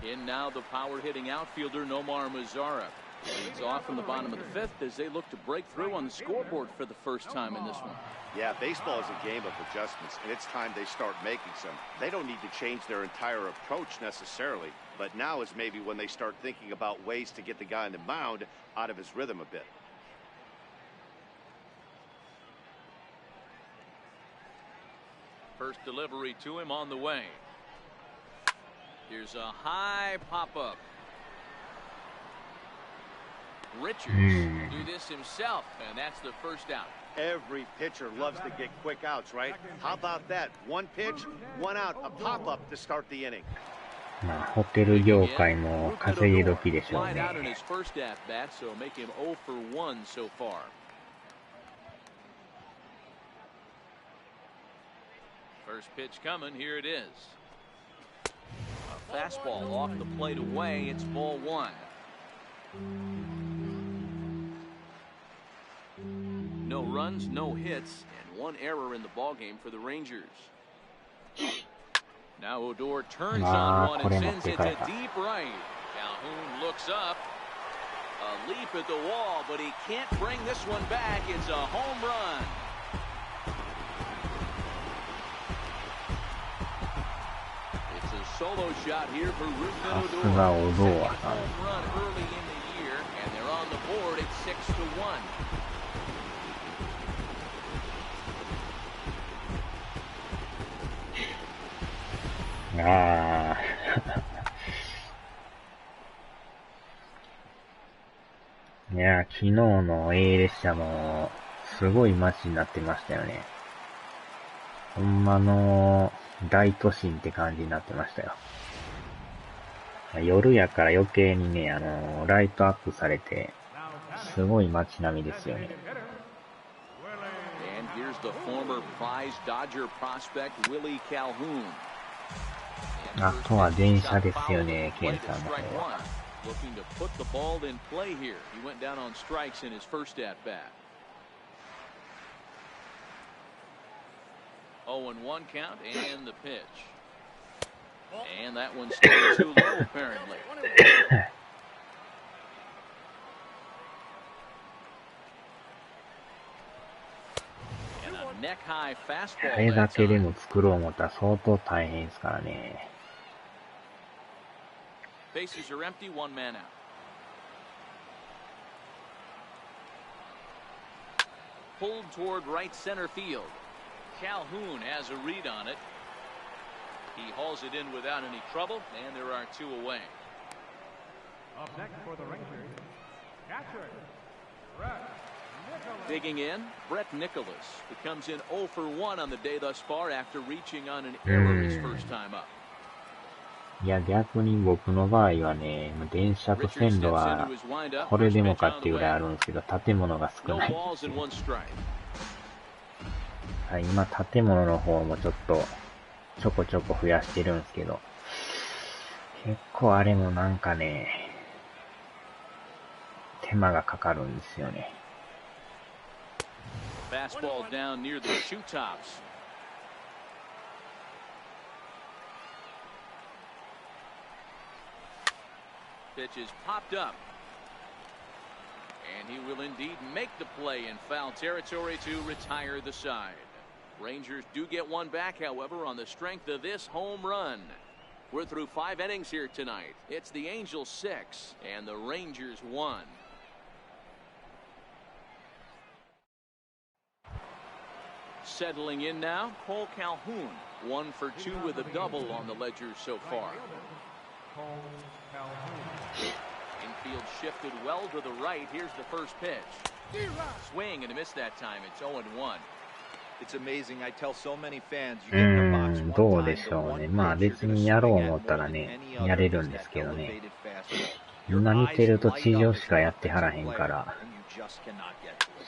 In now the power hitting outfielder Nomar Mazara. He's off from the bottom of the 5th as they look to break through on the scoreboard for the first time in this one. Yeah, baseball is a game of adjustments, and it's time they start making some. They don't need to change their entire approach necessarily, but now is maybe when they start thinking about ways to get the guy on the mound out of his rhythm a bit. First delivery to him on the way. Here's a high pop-up. Richards do this himself, and that's the first out. Every pitcher loves to get quick outs, right? How about that? 1 pitch, 1 out, a pop-up to start the inning. まあ、ホテル業界も稼ぎ時でしょうね。 out in his first at bat, so make him 0 for 1 so far. First pitch coming, here it is. A fastball off the plate away, it's ball 1. No runs, no hits, and 1 error in the ballgame for the Rangers. Now Odor turns on one and sends it to deep right. Calhoun looks up. A leap at the wall, but he can't bring this one back. It's a home run. It's a solo shot here for Ruben Odor. Home run early in the year, and they're on the board at 6-1. Ah. いや、昨日の A 列車もすごい街になってましたよね。ほんまの大都心って感じになってましたよ。夜やから余計にね、ライトアップされて、すごい街並みですよね。And here's the former prize Dodger prospect Willie Calhoun. あとは電車ですよね、ケンさんの方は。Looking to put the ball in play here. He went down on strikes in his first at bat. 0-1 count and the pitch. And that one's still too low apparently. And a neck high fastball. あれだけでも作ろう思ったら相当大変ですからね。Bases are empty, 1 man out. Pulled toward right center field. Calhoun has a read on it. He hauls it in without any trouble, and there are 2 away. Up next for the Rangers, catcher, Brett Nicholas. Digging in, Brett Nicholas, who comes in 0 for 1 on the day thus far after reaching on an error his first time up. いや、逆に僕の場合はね、電車と線路はこれでもかっていうぐらいあるんですけど、建物が少ない。はい、今建物の方もちょっとちょこちょこ増やしてるんですけど、結構あれもなんかね、手間がかかるんですよね。Fastball down near the shoe tops. Pitch is popped up. And he will indeed make the play in foul territory to retire the side. Rangers do get 1 back, however, on the strength of this home run. We're through 5 innings here tonight. It's the Angels 6 and the Rangers 1. Settling in now, Cole Calhoun, 1 for 2 with a double on the ledger so far. Infield shifted well to the right. Here's the first pitch. Swing and a miss that time. It's 0-1. It's amazing. I tell so many fans, you get in the box one time, どうでしょうね。まあ別にやろう思ったらね、やれるんですけどね。今見てると地上しかやってはらへんから、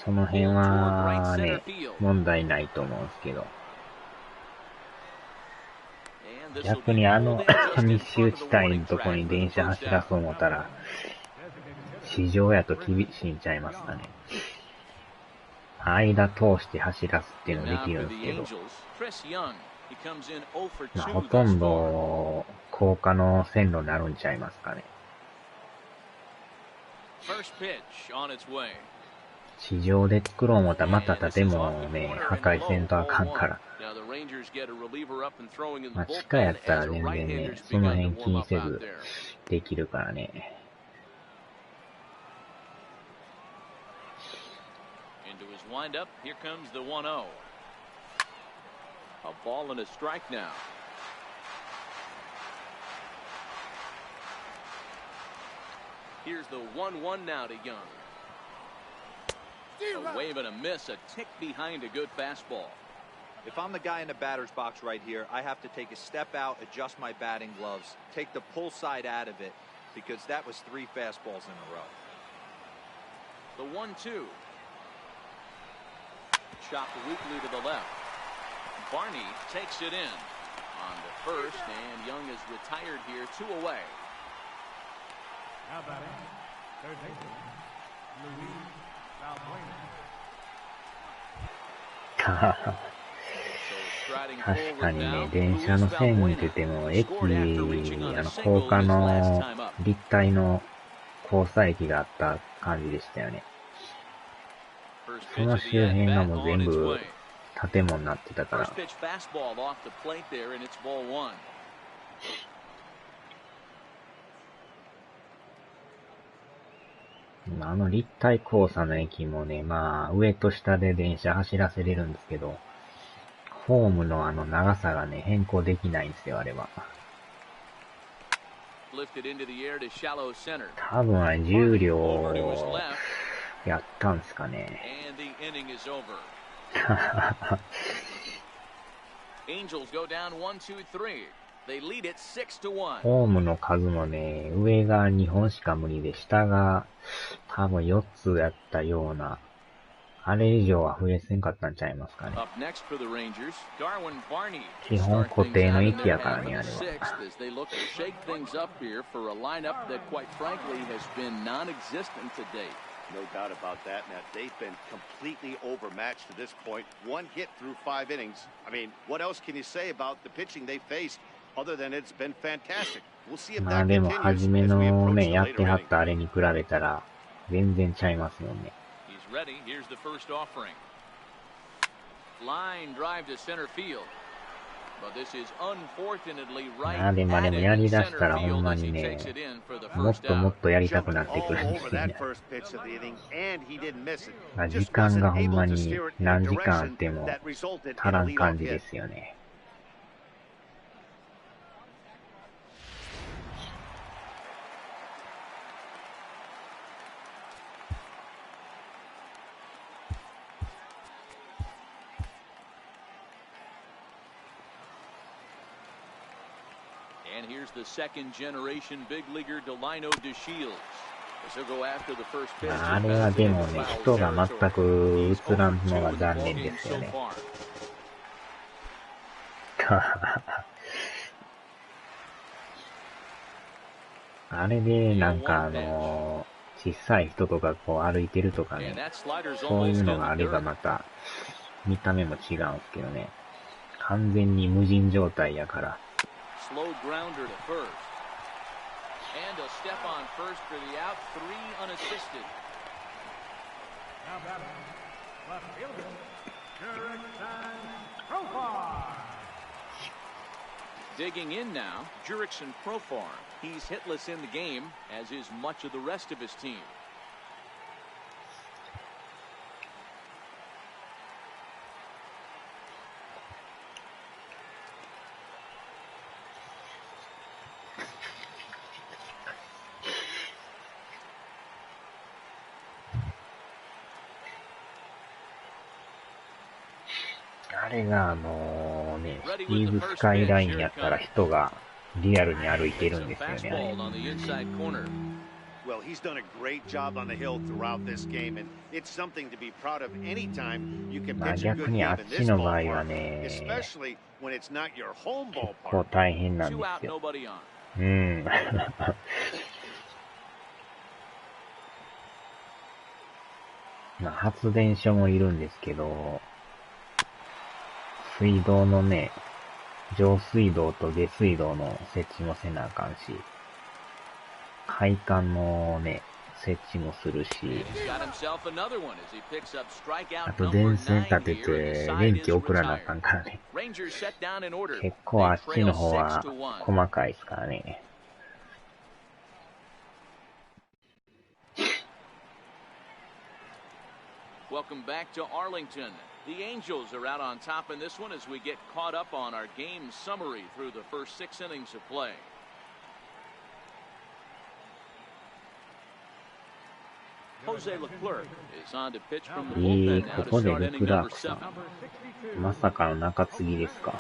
その辺はね、問題ないと思うんですけど。逆に密集地帯のとこに電車走らそう思ったら、市場やと厳しいんちゃいますかね。間通して走らすっていうのできるんですけど、ほとんど高架の線路になるんちゃいますかね。地上で作ろう思ったらまた建物をね、破壊せんとあかんから。地下やったら全然ね、その辺気にせずできるからね。Windup. Here comes the 1-0. A ball and a strike now. Here's the 1-1 now to Young. A wave and a miss, a tick behind a good fastball. If I'm the guy in the batter's box right here, I have to take a step out, adjust my batting gloves, take the pull side out of it, because that was 3 fastballs in a row. The 1-2. Chopped weakly to the left. Barney takes it in on the first, and Young is retired here, 2 away. Now batting, third baseman, Luis Valbuena. 確かにね、電車の線見てても、駅、高架の立体の交差駅があった感じでしたよね。その周辺がもう全部建物になってたから。立体交差の駅もね、まあ上と下で電車走らせれるんですけど、ホームの長さがね、変更できないんですよ、あれは。多分重量やったんすかね。ホームの数もね、上が2本しか無理で、下が多分4つやったような、あれ以上は増えせんかったんちゃいますかね。基本固定の駅やからね、あれは。No doubt about that, Matt. They've been completely overmatched to this point. 1 hit through 5 innings. I mean, what else can you say about the pitching they faced other than it's been fantastic? We'll see if that continues. まあでも、初めのね、やってはったあれに比べたら、全然ちゃいますよね。He's ready. Here's the first offering. Line drive to center field. But this is unfortunately right. でもやりだしたらほんまにね、もっともっとやりたくなってくるんですよね。時間がほんまに何時間あっても足らん感じですよね。And here's the second generation big leaguer Delino DeShields. This will go after the first pitch. あれはでもね、人が全く映らんのが残念ですよね。あれでなんか小さい人とかこう歩いてるとかね、そういうのがあればまた見た目も違うんですけどね。完全に無人状態やから。Slow grounder to first. And a step on first for the out. 3 unassisted. Now batting, left fielder, Jurickson Profar. Digging in now, Jurickson Profar. He's hitless in the game, as is much of the rest of his team. あれがね、スティーブスカイラインやったら人がリアルに歩いてるんですよね。Well, he's done a great job on the hill throughout this game, and it's something to be proud of anytime you can pitch a good game in this ballpark, especially when it's not your home ballpark. 結構大変なんですよ。うん。まあ、発電所もいるんですけど、水道のね、上水道と下水道の設置もせなあかんし、配管のね、設置もするし、あと電線立てて電気送らなあかんからね。結構あっちの方は細かいですからね。Welcome back to Arlington. The Angels are out on top in this one as we get caught up on our game summary through the first 6 innings of play. Jose Leclerc is on to pitch from the bullpen now to start inning number 7. まさかの中継ぎですか。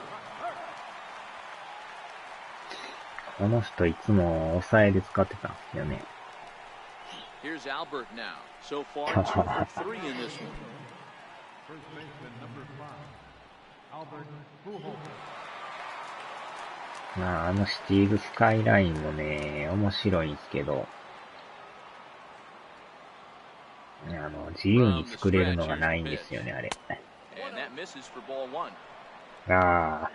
この人いつも抑えで使ってたんですよね。Here's Albert now. So far, 2 for 3 in this one. First baseman number 5, Albert Pujols. まあ、シティーズスカイラインもね、面白いんですけど、自由に作れるのがないんですよね、あれ。ああ。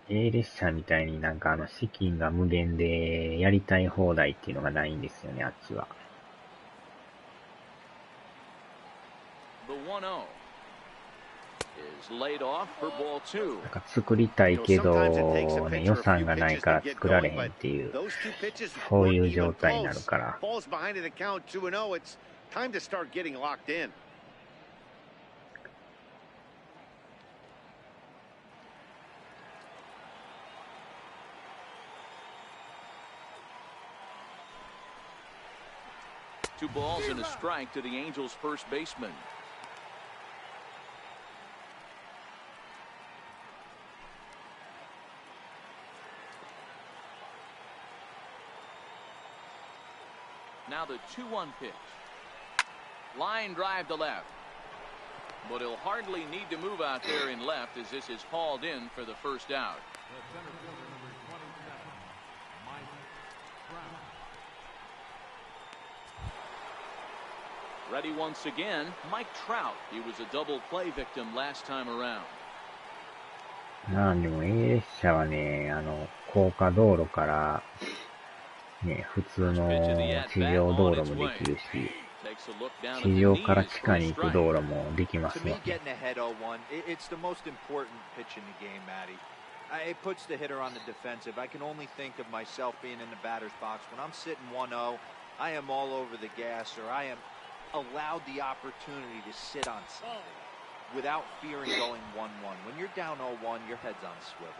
A 列車みたいになんか資金が無限でやりたい放題っていうのがないんですよね、あっちは。なんか作りたいけど、ね、予算がないから作られへんっていう、そういう状態になるから。2 balls and a strike to the Angels' first baseman. Now the 2-1 pitch. Line drive to left. But he'll hardly need to move out there in left as this is hauled in for the first out. The center fielder number 27, Mike Trout. Ready once again, Mike Trout. He was a double play victim last time around. なんでも A 列車はね、高架道路から、ね、普通の地上道路もできるし、地上から地下に行く道路もできますね。It puts the hitter on the defensive. I can only think of myself being in the batter's box. When I'm sitting 1-0, I am all over the gas, or I am allowed the opportunity to sit on something without fearing going 1-1. When you're down 0-1, your head's on swivel.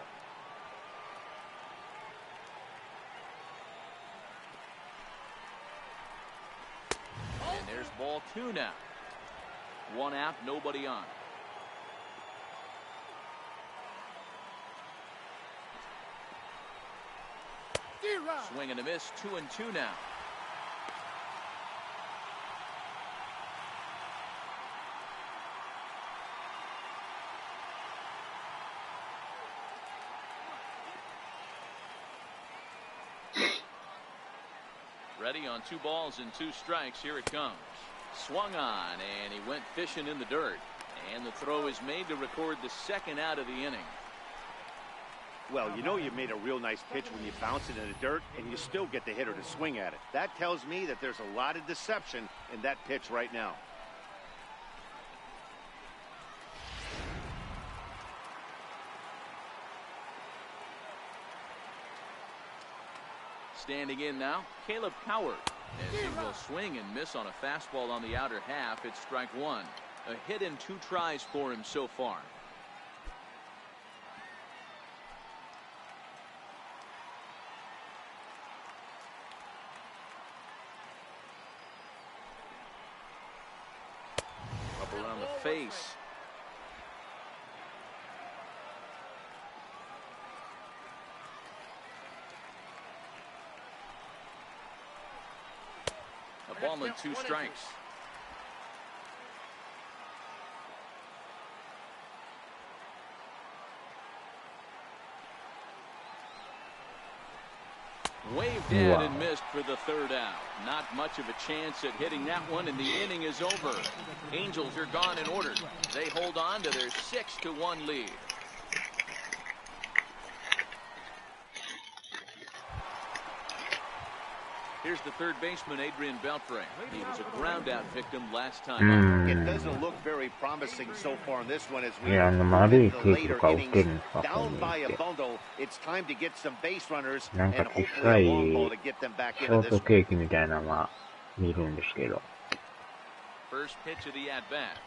And there's ball 2 now. 1 out, nobody on. Swing and a miss, 2-2 now. Ready on 2 balls and 2 strikes. Here it comes. Swung on, and he went fishing in the dirt. And the throw is made to record the 2nd out of the inning. Well, you know you made a real nice pitch when you bounce it in the dirt and you still get the hitter to swing at it. That tells me that there's a lot of deception in that pitch right now. Standing in now, Caleb Coward. As he will swing and miss on a fastball on the outer half, it's strike 1. A hit in 2 tries for him so far. Up around the face. A ball and 2 strikes. Waved in and missed for the 3rd out. Not much of a chance at hitting that one, and the inning is over. Angels are gone in order. They hold on to their 6-1 lead. Here's the 3rd baseman, Adrian Beltre. He was a ground-out victim last time. It doesn't look very promising so far in this one as we丸いケtheーキと later か売って innings. るんですか、コン Down ビニ by っ a て。 bundle, it's time to get some base runners なん and かでっ hopefully か a い long シ ball to get them back ョ into ー this ト one. ケーキみたいなのは見るんですけど。First pitch of the at-bat.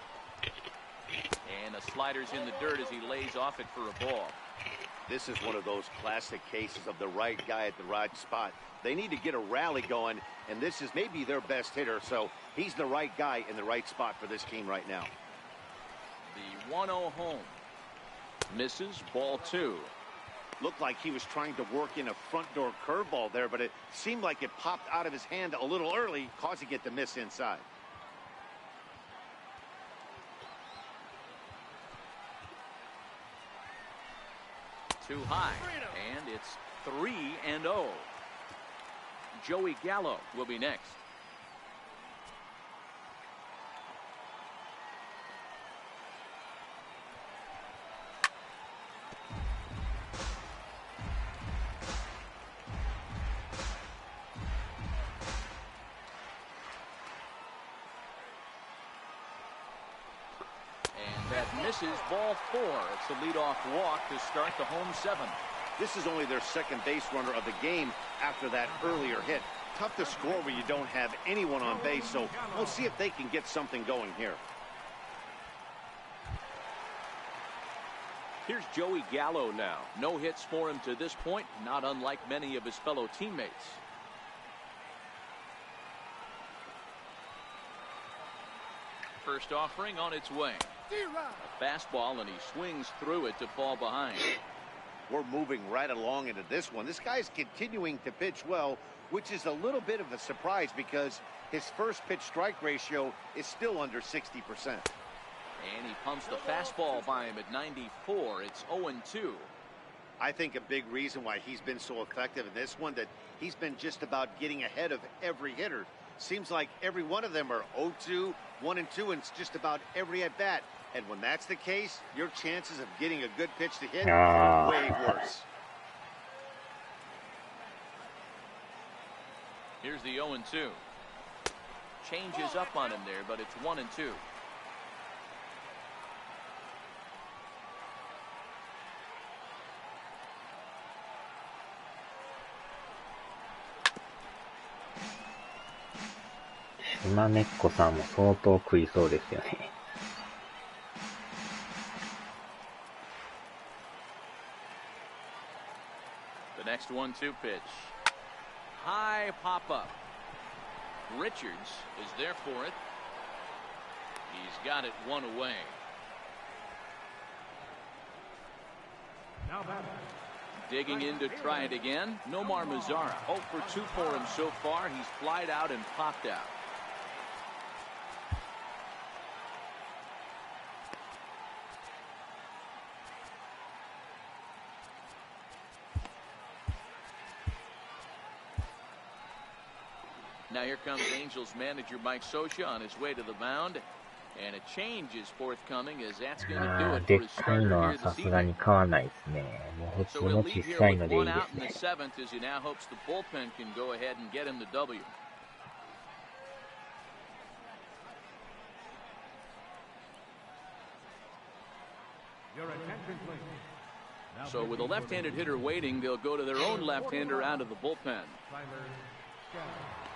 And a slider's in the dirt as he lays off it for a ball. This is one of those classic cases of the right guy at the right spot. They need to get a rally going, and this is maybe their best hitter, so he's the right guy in the right spot for this team right now. The 1-0 home. Misses, ball 2. Looked like he was trying to work in a front door curveball there, but it seemed like it popped out of his hand a little early, causing it to miss inside. Too high, and it's 3-0. Joey Gallo will be next. And that misses, ball 4. It's a leadoff walk to start the home 7th. This is only their 2nd base runner of the game after that earlier hit. Tough to score when you don't have anyone on base, so we'll see if they can get something going here. Here's Joey Gallo now. No hits for him to this point, not unlike many of his fellow teammates. First offering on its way. A fastball, and he swings through it to fall behind. We're moving right along into this one. This guy's continuing to pitch well, which is a little bit of a surprise because his first pitch strike ratio is still under 60%. And he pumps the fastball by him at 94. It's 0-2. I think a big reason why he's been so effective in this one, that he's been just about getting ahead of every hitter. Seems like every one of them are 0-2, 1-2, and it's just about every at-bat. And when that's the case, your chances of getting a good pitch to hit are way worse. Here's the 0-2. Changes up on him there, but it's 1-2.島根っこさんも相当食いそうですよね。The next 1-2 pitch. High pop-up. Richards is there for it. He's got it one away. Now batting. Digging in to try it again. Nomar Mazara. 0 for 2 for him so far. He's flied out and popped out. Now here comes Angels manager Mike Scioscia on his way to the mound. And a change is forthcoming as that's going to do it で for Ah,っ his かい starter のは here さ this すが evening. に買わないですね。もう普通 So の he'll 小 leave here さい with のでいい one で out す in the ね。 7th as he now hopes the bullpen can go ahead and get him the W. Your attention, please. Now So with a pitching for the left-handed hitter waiting, they'll go to their own left-hander out of the bullpen. Tyler Skaggs.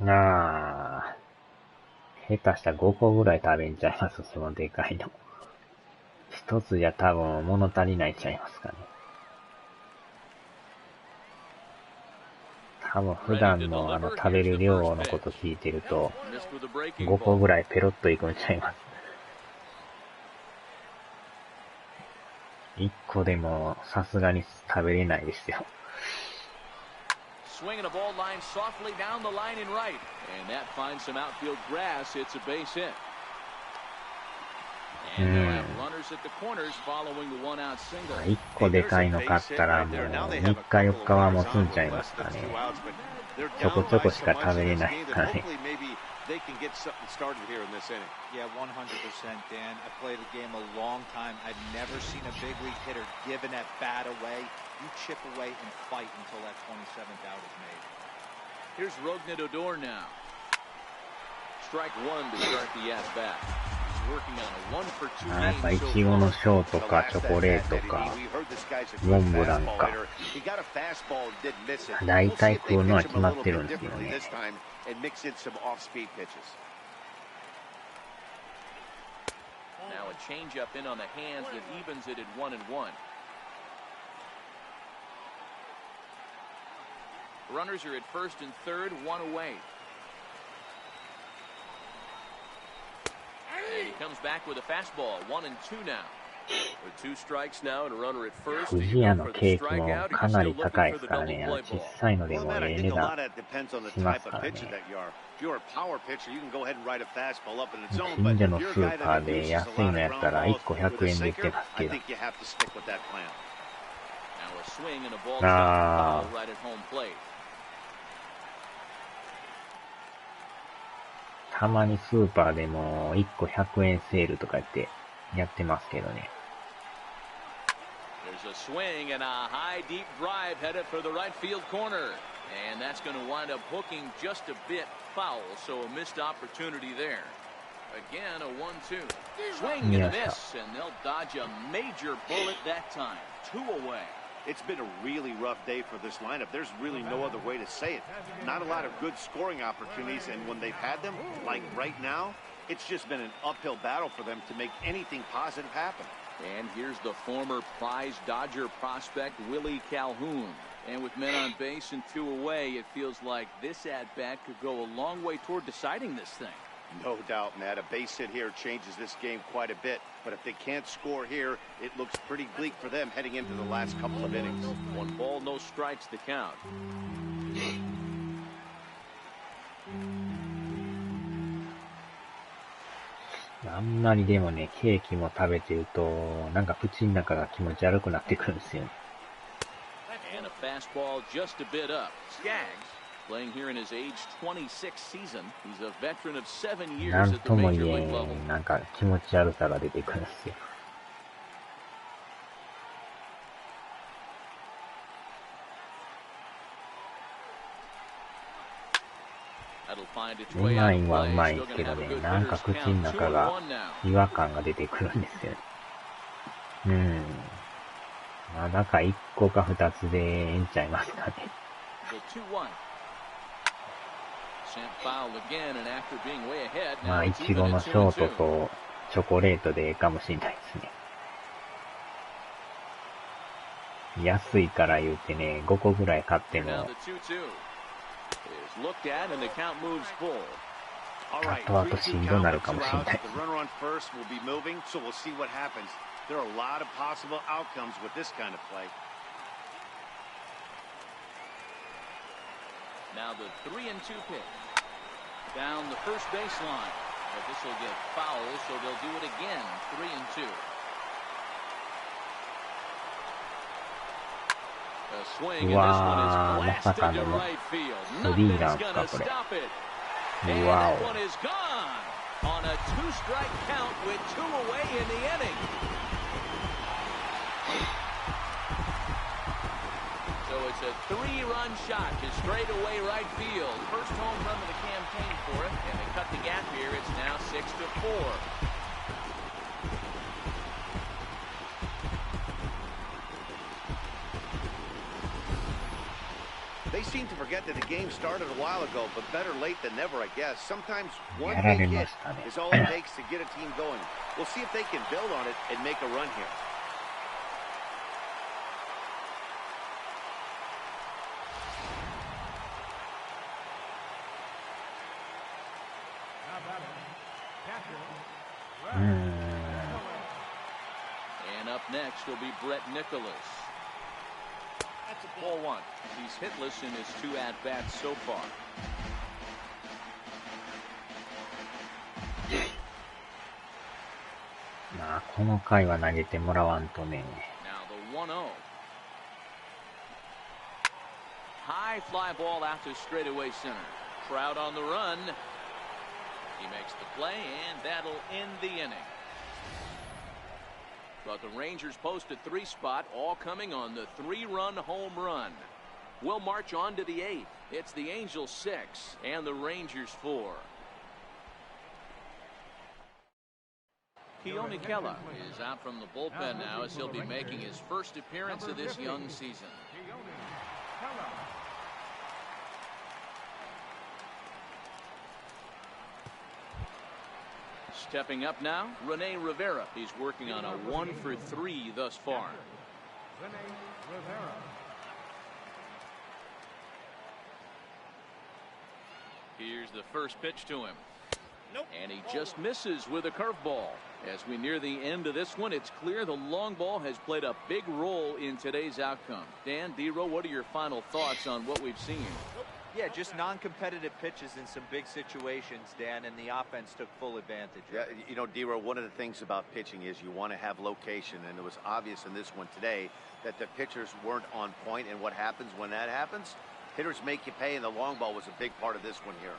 あ下手したら5個ぐらい食べんちゃいます、そのでかいの。一つじゃ多分物足りないちゃいますかね。多分普段の食べる量のこと聞いてると、5個ぐらいペロッといくんちゃいます。1個でもさすがに食べれないですよ。Swinging a ball line softly down the line in right, and that finds some outfield grass. It's a base hit. And they'll have runners at the corners following the one-out single. 1個でかいの買ったらもう3日4日は持つんちゃいますかね。ちょこちょこしか食べれないからね。They can get something started here in this inning. Yeah, 100%, Dan. I played the game a long time. I've never seen a big league hitter give an at-bat away. You chip away and fight until that 27th out is made. Here's Rougned Odor now. Strike one to start the at-bat. He's working on a 1-for-2 やっぱい game ち so ごの far. ショートかチョコレートかモンブランか大体食うのは決まってるんですよね。And mix in some off-speed pitches. Now a changeup in on the hands that evens it at 1-1. Runners are at first and third, one away. And he comes back with a fastball, 1-2 now. With 2 strikes now and a runner at first. 富士屋のケーキもかなり高いですからね。小さいのでも値段しますからね。近所のスーパーで安いのやったら1個100円で売ってますけど。あー。たまにスーパーでも1個100円セールとか言ってやってますけどね。There's a swing and a high deep drive headed for the right field corner. And that's going to wind up hooking just a bit foul, so a missed opportunity there. Again, a 1-2. Swing and a miss, and they'll dodge a major bullet that time. 2 away. It's been a really rough day for this lineup. There's really no other way to say it. Not a lot of good scoring opportunities, and when they've had them, like right now, it's just been an uphill battle for them to make anything positive happen. And here's the former prize Dodger prospect, Willie Calhoun. And with men on base and 2 away, it feels like this at-bat could go a long way toward deciding this thing. No doubt, Matt. A base hit here changes this game quite a bit. But if they can't score here, it looks pretty bleak for them heading into the last couple of innings. 1 ball, no strikes to count. あんまりでもね、ケーキも食べてると、なんか口の中が気持ち悪くなってくるんですよね。And a fastball just a bit up. Skaggs playing here in his age 26 season. He's a veteran of 7 years なん at the とも major 言 league level. えん、なんか気持ち悪さが出てくるんですよ。うまいはうまいですけどね、なんか口の中が違和感が出てくるんですよ。まあ、だから1個か2つでええんちゃいますかね。まあ、いちごのショートとチョコレートでええかもしれないですね。安いから言うてね、5個ぐらい買っても、後々しんどなるかもしれないですね。There are a lot of possible outcomes with this kind of play. Now the 3-2 pitch down the first baseline, but this will get foul, so they'll do it again. 3-2. A swing, and this one is blasted to right field. Nothing's gonna stop it. And that one is gone on a 2-strike count with 2 away in the inning. So it's a 3-run shot to straightaway right field. First home run of the campaign for it, and they cut the gap here. It's now 6-4. They seem to forget that the game started a while ago, but better late than never, I guess. Sometimes one やら big れま hit したね。 is all it takes to get a team going. We'll see if they can build on it and make a run here. Now batting, catcher, And up next will be Brett Nicholas. Ball one. He's hitless in his 2 at-bats so far.まあ、この回は投げてもらわんとね。Now the 1-0. High fly ball out to straightaway center. Trout on the run. He makes the play, and that'll end the inning. But the Rangers post a 3 spot, all coming on the 3-run home run. We'll march on to the 8th. It's the Angels 6 and the Rangers 4. Keone Kela is out from the bullpen now as he'll be making his first appearance of this young season. Stepping up now, Rene Rivera. He's working on a 1-for-3 thus far. Rene Rivera. Here's the first pitch to him. And he just misses with a curveball. As we near the end of this one, it's clear the long ball has played a big role in today's outcome. Dan, D-Row, what are your final thoughts on what we've seen? Yeah, just non-competitive pitches in some big situations, Dan, and the offense took full advantage. Yeah, you know, D-Row, one of the things about pitching is you want to have location, and it was obvious in this one today that the pitchers weren't on point, and what happens when that happens? Hitters make you pay, and the long ball was a big part of this one here.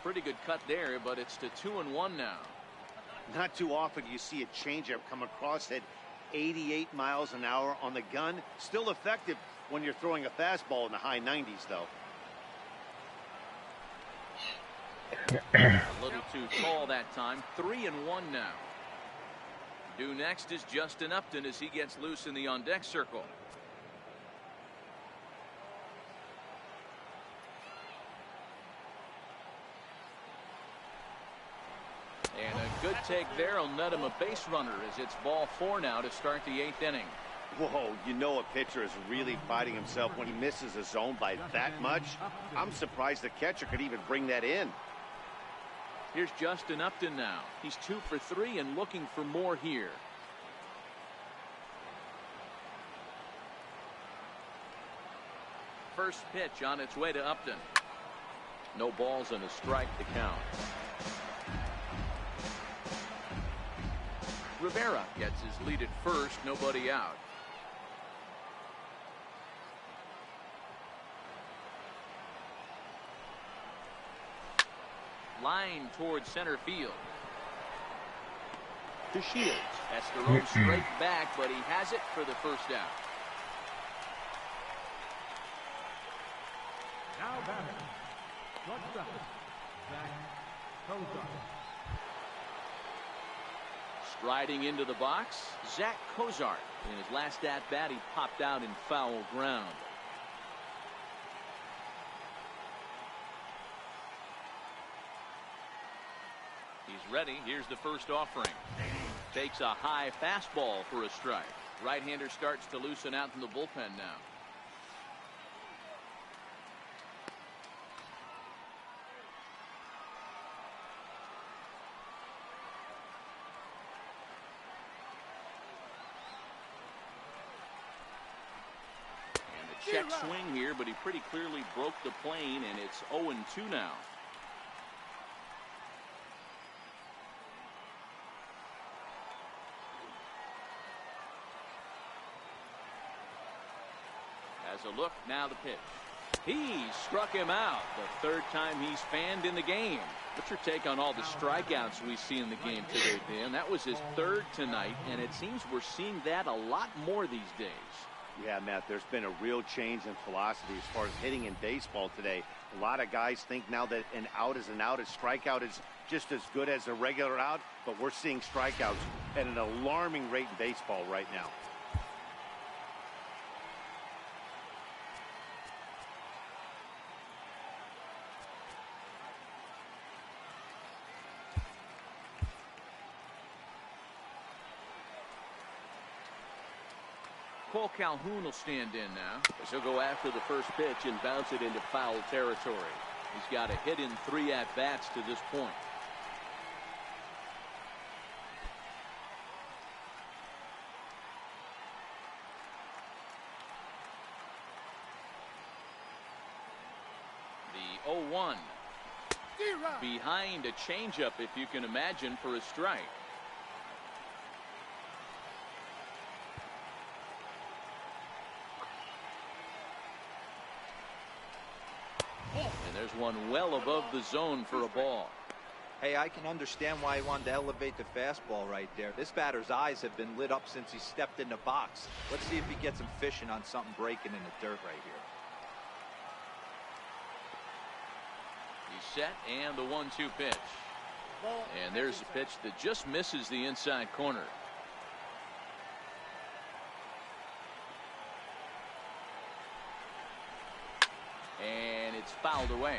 Pretty good cut there, but it's to 2-1 now. Not too often you see a changeup come across at 88 miles an hour on the gun. Still effective when you're throwing a fastball in the high 90s, though. A little too tall that time. 3-1 now. Due next is Justin Upton as he gets loose in the on-deck circle. And a good take there will net him a base runner as it's ball 4 now to start the 8th inning. Whoa, you know a pitcher is really fighting himself when he misses a zone by that much. I'm surprised the catcher could even bring that in. Here's Justin Upton now. He's 2 for 3 and looking for more here. First pitch on its way to Upton. No balls and a strike to count. Rivera gets his lead at first, nobody out. Line towards center field. To Shields. That's the road straight back, but he has it for the first out. Now batting, shortstop, Zach Kozar. Striding into the box, Zach Kozart. In his last at-bat, he popped out in foul ground. He's ready. Here's the first offering. Takes a high fastball for a strike. Right-hander starts to loosen out in the bullpen now. Check swing here, but he pretty clearly broke the plane, and it's 0-2 now. As a look, now the pitch. He struck him out. The 3rd time he's fanned in the game. What's your take on all the strikeouts we see in the game today, Dan? That was his 3rd tonight, and it seems we're seeing that a lot more these days. Yeah, Matt, there's been a real change in philosophy as far as hitting in baseball today. A lot of guys think now that an out is an out. A strikeout is just as good as a regular out, but we're seeing strikeouts at an alarming rate in baseball right now. Cole Calhoun will stand in now. So he'll go after the first pitch and bounce it into foul territory. He's got a hit in 3 at-bats to this point. The 0-1. Behind a changeup, if you can imagine, for a strike. And there's one well above the zone for a ball. Hey, I can understand why he wanted to elevate the fastball right there. This batter's eyes have been lit up since he stepped in the box. Let's see if he gets him fishing on something breaking in the dirt right here. He's set, and the 1-2 pitch. And there's a pitch that just misses the inside corner. And it's fouled away.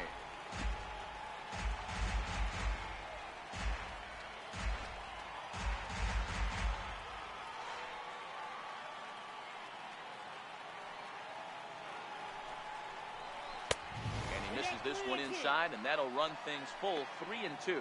This one inside, and that'll run things full 3-2.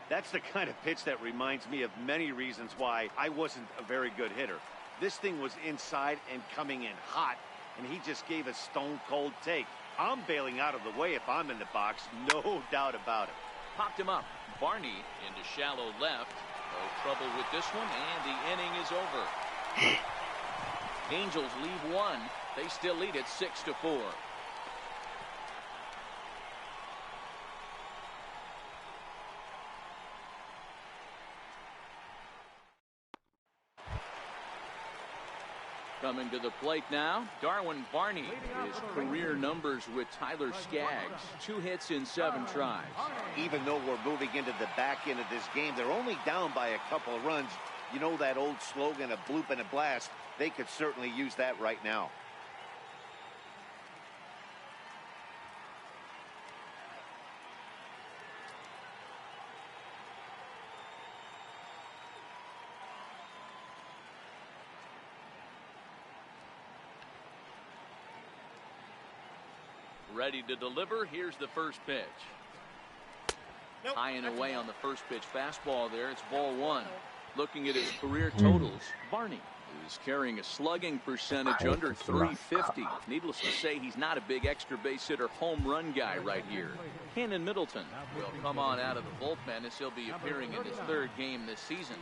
That's the kind of pitch that reminds me of many reasons why I wasn't a very good hitter. This thing was inside and coming in hot, and he just gave a stone-cold take. I'm bailing out of the way if I'm in the box, no doubt about it. Popped him up. Barney into shallow left. No trouble with this one, and the inning is over. Angels leave one. They still lead it 6-4. Coming to the plate now, Darwin Barney. His career numbers with Tyler Skaggs. 2 hits in 7 tries. Even though we're moving into the back end of this game, they're only down by a couple of runs. You know that old slogan, a bloop and a blast? They could certainly use that right now. Ready to deliver. Here's the first pitch. Nope. High and away on the first pitch fastball there. It's ball 1. Looking at his career totals, Barney is carrying a slugging percentage under 350. Needless to say, he's not a big extra base hitter home run guy right here. Cannon Middleton will come on out of the bullpen as he'll be appearing in his 3rd game this season.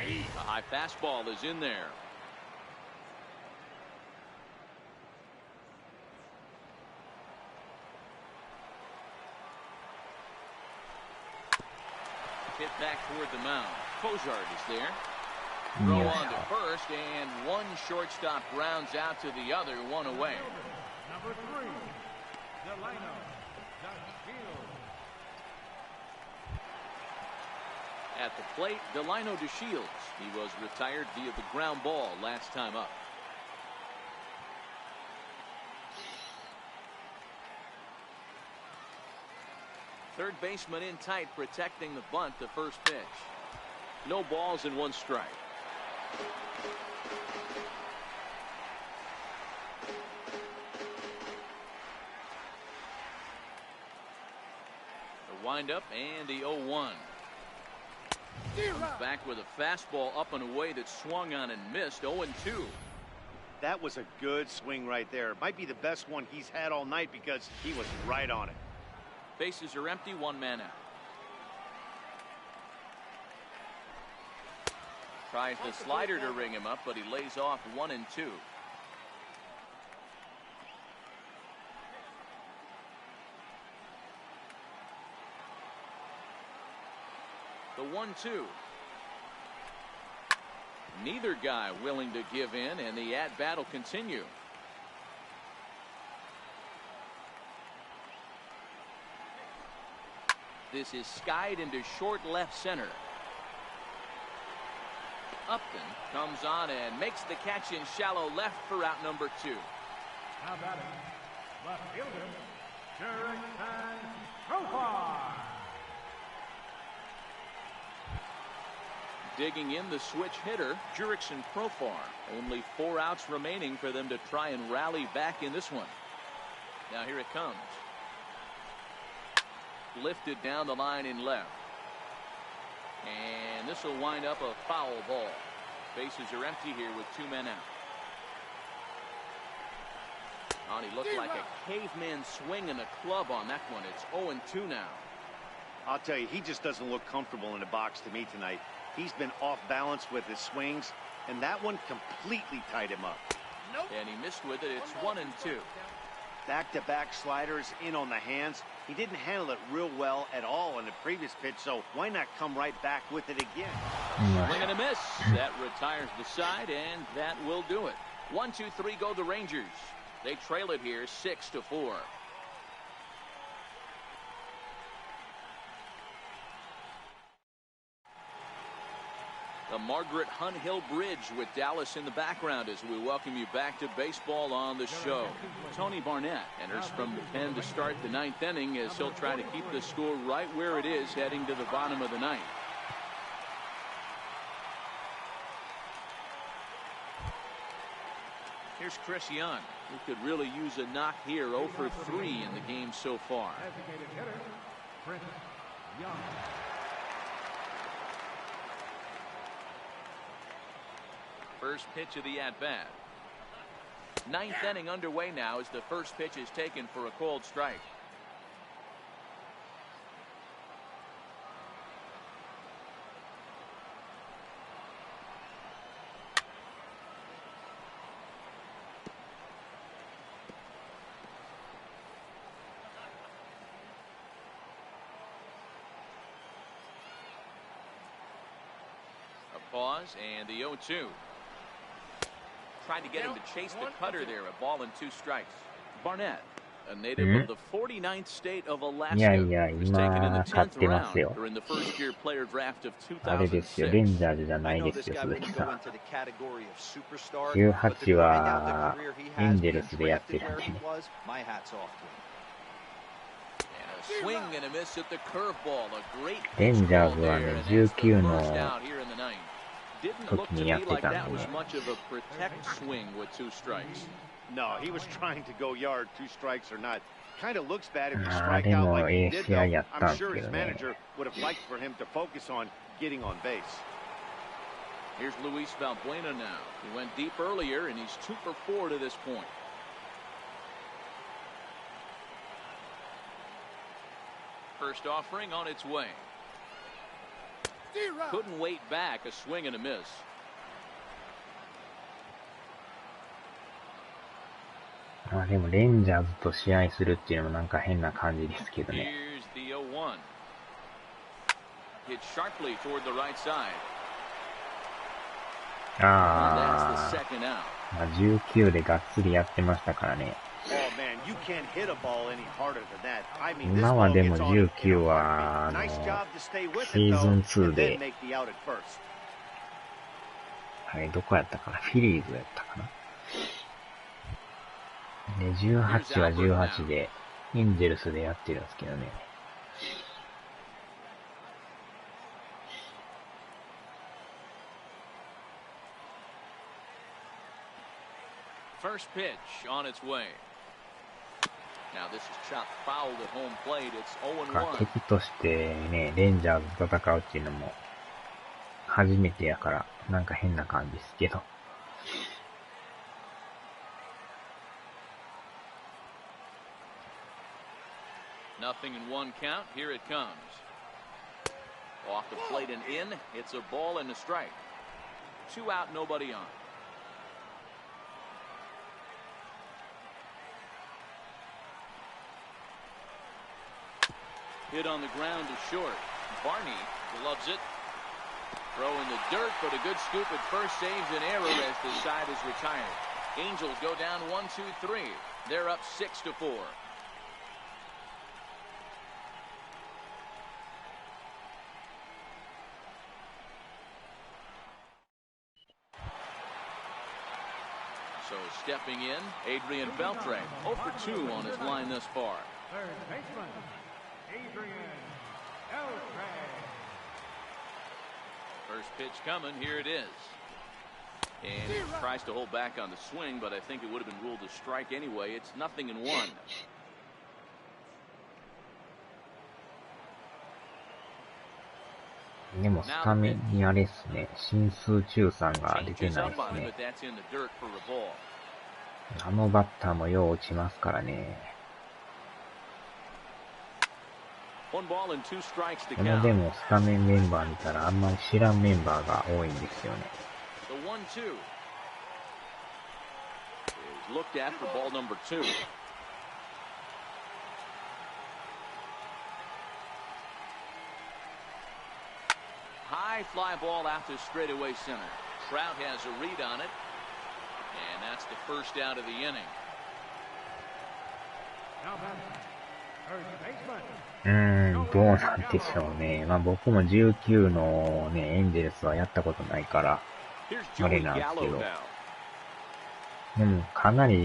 A high fastball is in there. Hit back toward the mound. Cozart is there. Throw on to first, and one shortstop rounds out to the other, 1 away. Number 3, Delano. At the plate, Delano DeShields. He was retired via the ground ball last time up. Third baseman in tight, protecting the bunt, the first pitch. No balls and 1 strike. The windup and the 0-1. Comes back with a fastball up and away that swung on and missed. 0-2. That was a good swing right there. Might be the best one he's had all night because he was right on it. Bases are empty, 1 man out. Tries the slider to ring him up, but he lays off 1 and 2. The 1-2. Neither guy willing to give in, and the at-bat will continue. This is skied into short left center. Upton comes on and makes the catch in shallow left for out number 2. Now batting, left fielder, Jurickson Profar. Digging in the switch hitter, Jurickson Profar. Only 4 outs remaining for them to try and rally back in this one. Now here it comes. Lifted down the line in left. And this will wind up a foul ball. Bases are empty here with 2 men out. Oh, he looked like a caveman swinging a club on that one. It's 0-2 now. I'll tell you, he just doesn't look comfortable in the box to me tonight. He's been off balance with his swings, and that one completely tied him up. Nope. And he missed with it. It's 1-2. Back-to-back sliders in on the hands. He didn't handle it real well at all on the previous pitch, so why not come right back with it again? Swing and a miss. That retires the side, and that will do it. 1-2-3 go the Rangers. They trail it here 6-4. The Margaret Hunt Hill Bridge with Dallas in the background as we welcome you back to baseball on the show. Tony Barnett enters from the pen to start the 9th inning as he'll try to keep the score right where it is heading to the bottom of the 9th. Here's Chris Young, who could really use a knock here. 0 for 3 in the game so far. Designated hitter, Chris Young. First pitch of the at-bat. 9th inning underway now as the first pitch is taken for a called strike. A pause and the 0-2. Trying to get him to chase the cutter there. A ball and 2 strikes. Barnett, a native of the 49th state of Alaska, was taken in the 10th round during the first-year player draft of あれですよ、レンジャーズじゃないですよ、鈴木さん。18はエンジェルスでやってるんでね。レンジャーズはね、19の時にやってたんでね。No, he was trying to go yard, 2 strikes or not. Kind of looks bad if you strike out like he did, though. I'm sure his manager would have liked for him to focus on getting on base. Here's Luis Valbuena now. He went deep earlier, and he's 2 for 4 to this point. First offering on its way. Couldn't wait back. A swing and a miss.まあでもレンジャーズと試合するっていうのもなんか変な感じですけどね。Here's the 0-1. Hit sharply toward the right side. ああ、まあ、19でがっつりやってましたからね。今はでも19はシーズン2で、はい、どこやったかな、フィリーズやったかな。で、18は18で、エンジェルスでやってるんですけどね。First pitch on its way. Now this is chopped foul at home plate. It's 0-1. 敵としてね、レンジャーズと戦うっていうのも初めてやからなんか変な感じですけど。Nothing in 1 count. Here it comes. Off the plate and in. It's a ball and a strike. 2 out, nobody on. Hit on the ground to short. Barney gloves it. Throw in the dirt, but a good scoop at first saves an error as the side is retired. Angels go down 1-2-3. They're up 6-4. stepping in, Adrian Beltre, 0 for 2 on his line thus far. Third baseman, Adrian Beltre. First pitch coming, here it is. And he tries to hold back on the swing, but I think it would have been ruled a strike anyway. It's 0-1. でもスタメンにあれっすね、新数中さんが出てないっすね。あのバッターもよう落ちますからね。でもスタメンメンバー見たらあんまり知らんメンバーが多いんですよね。High fly ball out to straightaway center. Trout has a read on it, and that's the first out of the inning. Now batter, first baseman. どうなんでしょうね。まあ僕も19のね、エンジェルスはやったことないから、あれなんですけど。でもかなり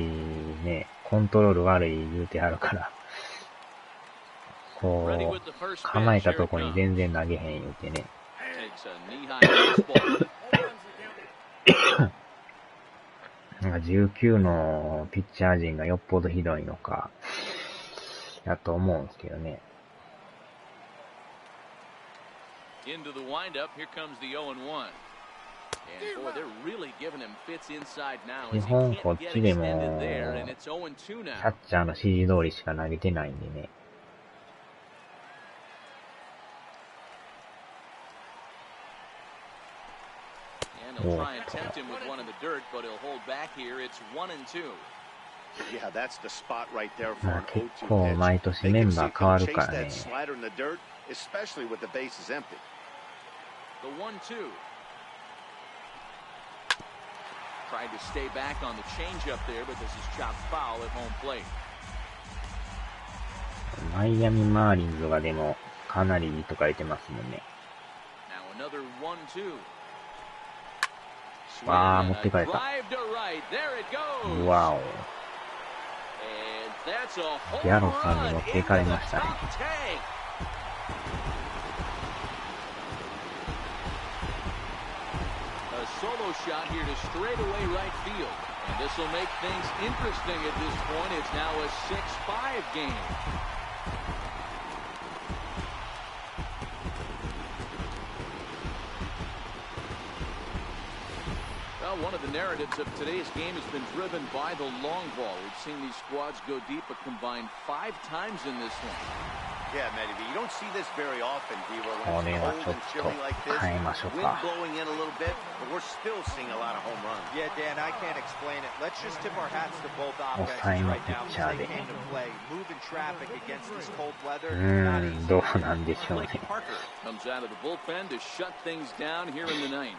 ね、コントロール悪い言うてあるから、こう、構えたとこに全然投げへん言うてね。なんか19のピッチャー陣がよっぽどひどいのか、だと思うんですけどね。Into the windup, here comes the 0-1. And boy, they're really giving him fits inside now. 基本こっちでも、キャッチャーの指示通りしか投げてないんでね。He'll try and tempt him with one in the dirt, but he'll hold back here. It's 1-2. Yeah, that's the spot right there for まあ an 結 0-2 構 pitch. 毎年 They メ can ン see バ if ー変わ they'll る chase からね。 that slider in the dirt, especially with the bases empty. The 1-2. Tried to stay back on the changeup there, but this is chopped foul at home plate. マイアミマーリンズがでもかなりいいとか言ってますもんね。Now another 1-2. わあ、持ってかれた。わお。ギャロさんに持っていかれましたね。A solo shot here to straightaway right field. And this will make things interesting at this point. It's now a 6-5 game. Well, one of the narratives of today's game has been driven by the long ball. We've seen these squads go deep a combined 5 times in this one. Yeah, Matty, you don't see this very often, D-Roll. これはちょっと変えましょうか。 Wind blowing in a little bit, but we're still seeing a lot of home runs. Yeah, Dan, I can't explain it. Let's just tip our hats to both offenses 抑えの right ピ now ッチャー as で。 they came to play. Moving traffic against this cold weather. どうなんでしょうね。 Parker comes out of the bullpen to shut things down here in the ninth.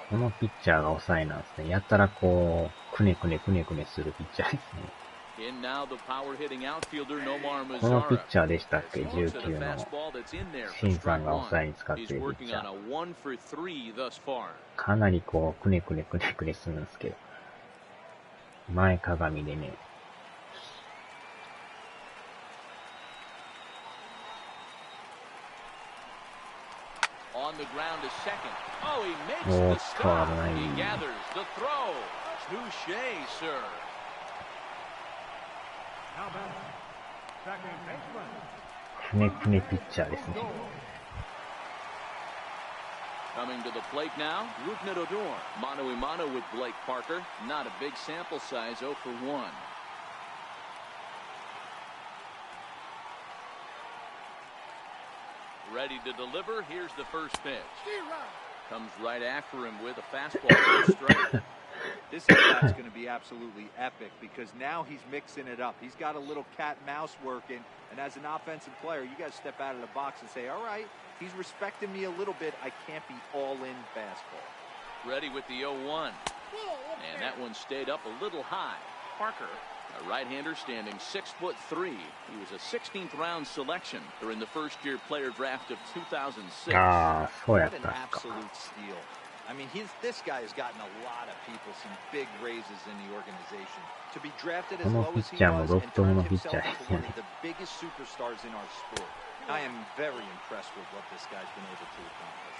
このピッチャーが抑えなんですね。やったらこう、くねくねくねくねするピッチャーですね。このピッチャーでしたっけ ?19 のシンさんが抑えに使っているピッチャー。かなりこう、くねくねくねくねするんですけど。前かがみでね。On the ground to second. Oh, he makes the stop. He gathers the throw. Touche, sir. Now batter, second baseman. くねくねピッチャーですね。Coming to the plate now, Rougned Odor. Mano a mano with Blake Parker. Not a big sample size, 0 for 1. Ready to deliver. Here's the first pitch. Comes right after him with a fastball to strike. This at-bat's going to be absolutely epic because now he's mixing it up. He's got a little cat and mouse working, and as an offensive player, you got to step out of the box and say, all right, he's respecting me a little bit. I can't be all-in fastball. Ready with the 0-1. And that one stayed up a little high. Parker A right-hander standing 6'3". He was a 16th round selection during the first-year player draft of 2006. ああ、そうやっ What た an っすか。 absolute steal. I mean, this guy has gotten a lot of people some big raises in the organization. To be drafted as この low ピ as ッ he チャーも was ロ and ットム turned のピッチャ himself ーで into すよ one ね。 of the biggest superstars in our sport. I am very impressed with what this guy's been able to accomplish.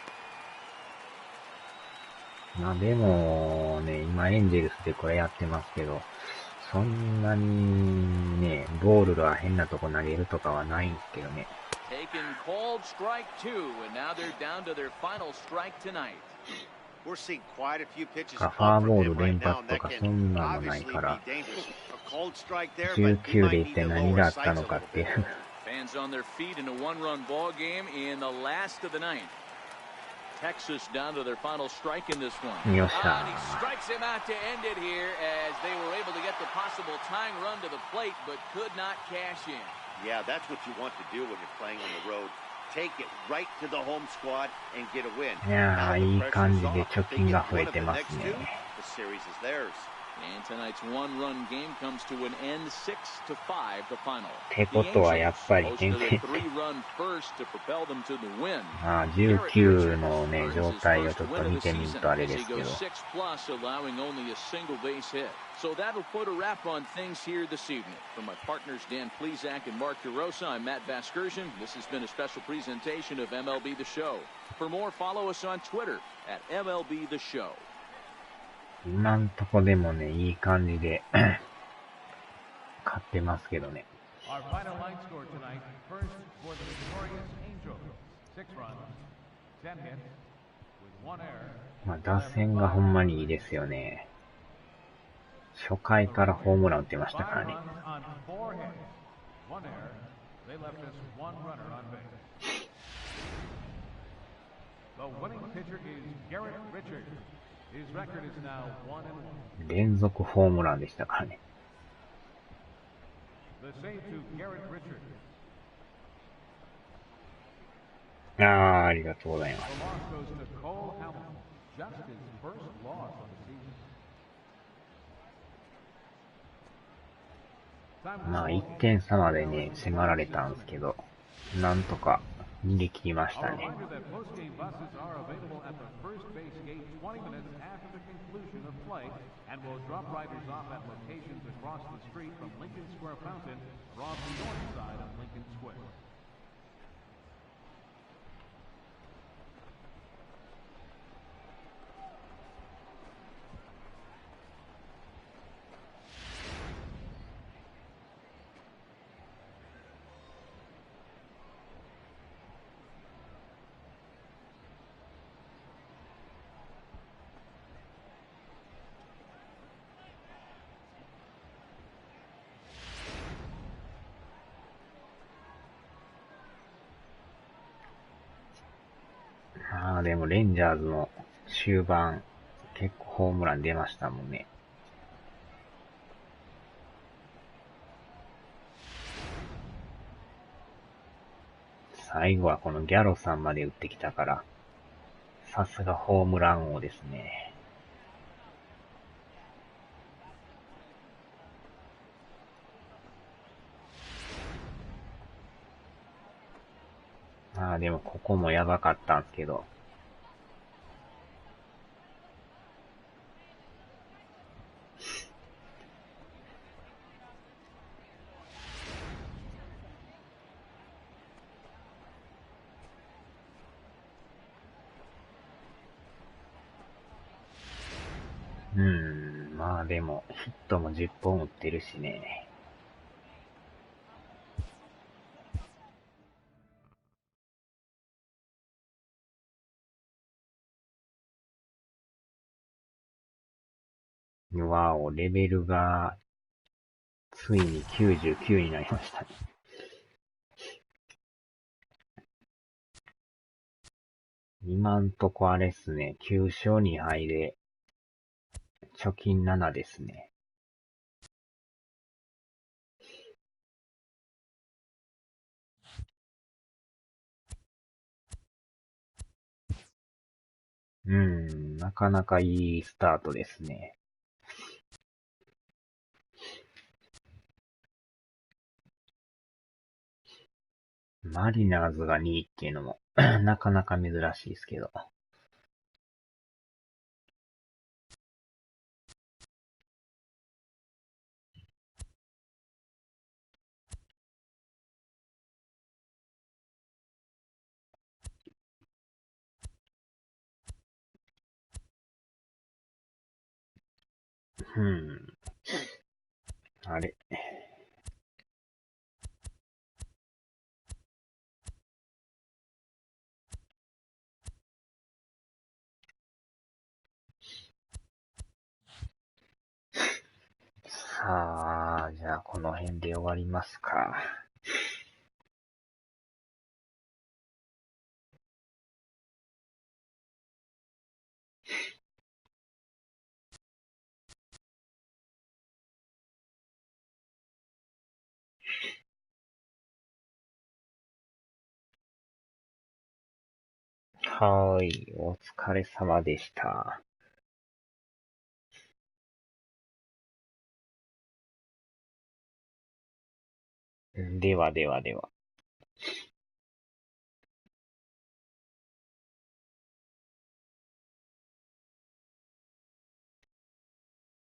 まあでもね、今エンジェルスでこれやってますけど、そんなにね、ボールが変なとこ投げるとかはないんですけどね。Taken called strike 2, and now they're down to their final strike tonight. We're seeing quite a few pitches ファ come ーボ from ー him ル連 right now, 発 and と that か can そんなのない obviously から be dangerous. A cold strike there, but he 19で might 一 need 体 to 何 lower があ his った sights a のか little ってい bit. う。Fans on their feet in a one-run ball game in the last of the ninth. Texas down to their final strike in this one. よっし And he ゃ strikes him out to end it here as they were able to get the possible tying run to the plate, but could not cash in. Yeah, that's what you want to do when you're playing on the road. Take it right to the home squad and get a win. いや Now ー、 the いい pressure's 感じで off. 貯 If they 金 get が増 one え of て the ます next ね。 two, the series is theirs. And tonight's one-run game comes to an end 6-5, the final. ってこ The とはやっ Angels ぱり posted 全 a 然、 three-run first to propel them to the win. まあ Garrett 19 Richards のね、 earns 状 his 態を first ちょっ win と of 見 the てみる season とあれ as で he すけ goes ど、 6+, allowing only a single base hit. So that'll put a wrap on things here this evening. From my partners Dan Plesac and Mark DeRosa, I'm Matt Vasgersian. This has been a special presentation of MLB The Show. For more, follow us on Twitter at MLB The Show. 今んとこでもね、いい感じで勝ってますけどね。 Our final line score tonight, first for the victorious Angels, 6 runs, 10 hits, with 1 error. まあ打線がほんまにいいですよね。初回からホームラン打ってましたから 5 ね。 runs on 4 hits, 1 error. They left us 1 runner on base. The winning pitcher is Garrett Richards. His record is now 1-1. 連続ホームランでしたからね。 The save to Garrett Richards. ありがとうございま The す。 loss goes to Cole Hamilton. Just his first loss of the season. まあ1点差までね、迫られたんですけど、なんとか逃げ切りまし A たね。 reminder that post-game buses are available at the first base gate 20 minutes after the conclusion of play and will drop riders off at locations across the street from Lincoln Square Fountain or off the north side of Lincoln Square.でもレンジャーズの終盤、結構ホームラン出ましたもんね。最後はこのギャロさんまで打ってきたから、さすがホームラン王ですね。でもここもやばかったんですけど。まあでもヒットも10本打ってるしね。わお、レベルがついに99になりましたね。今んとこあれっすね、9勝2敗で貯金7ですね。なかなかいいスタートですね。マリナーズが2位っていうのもなかなか珍しいですけど。あれ。さあ、じゃあこの辺で終わりますか。はーい、お疲れ様でした。ではではでは。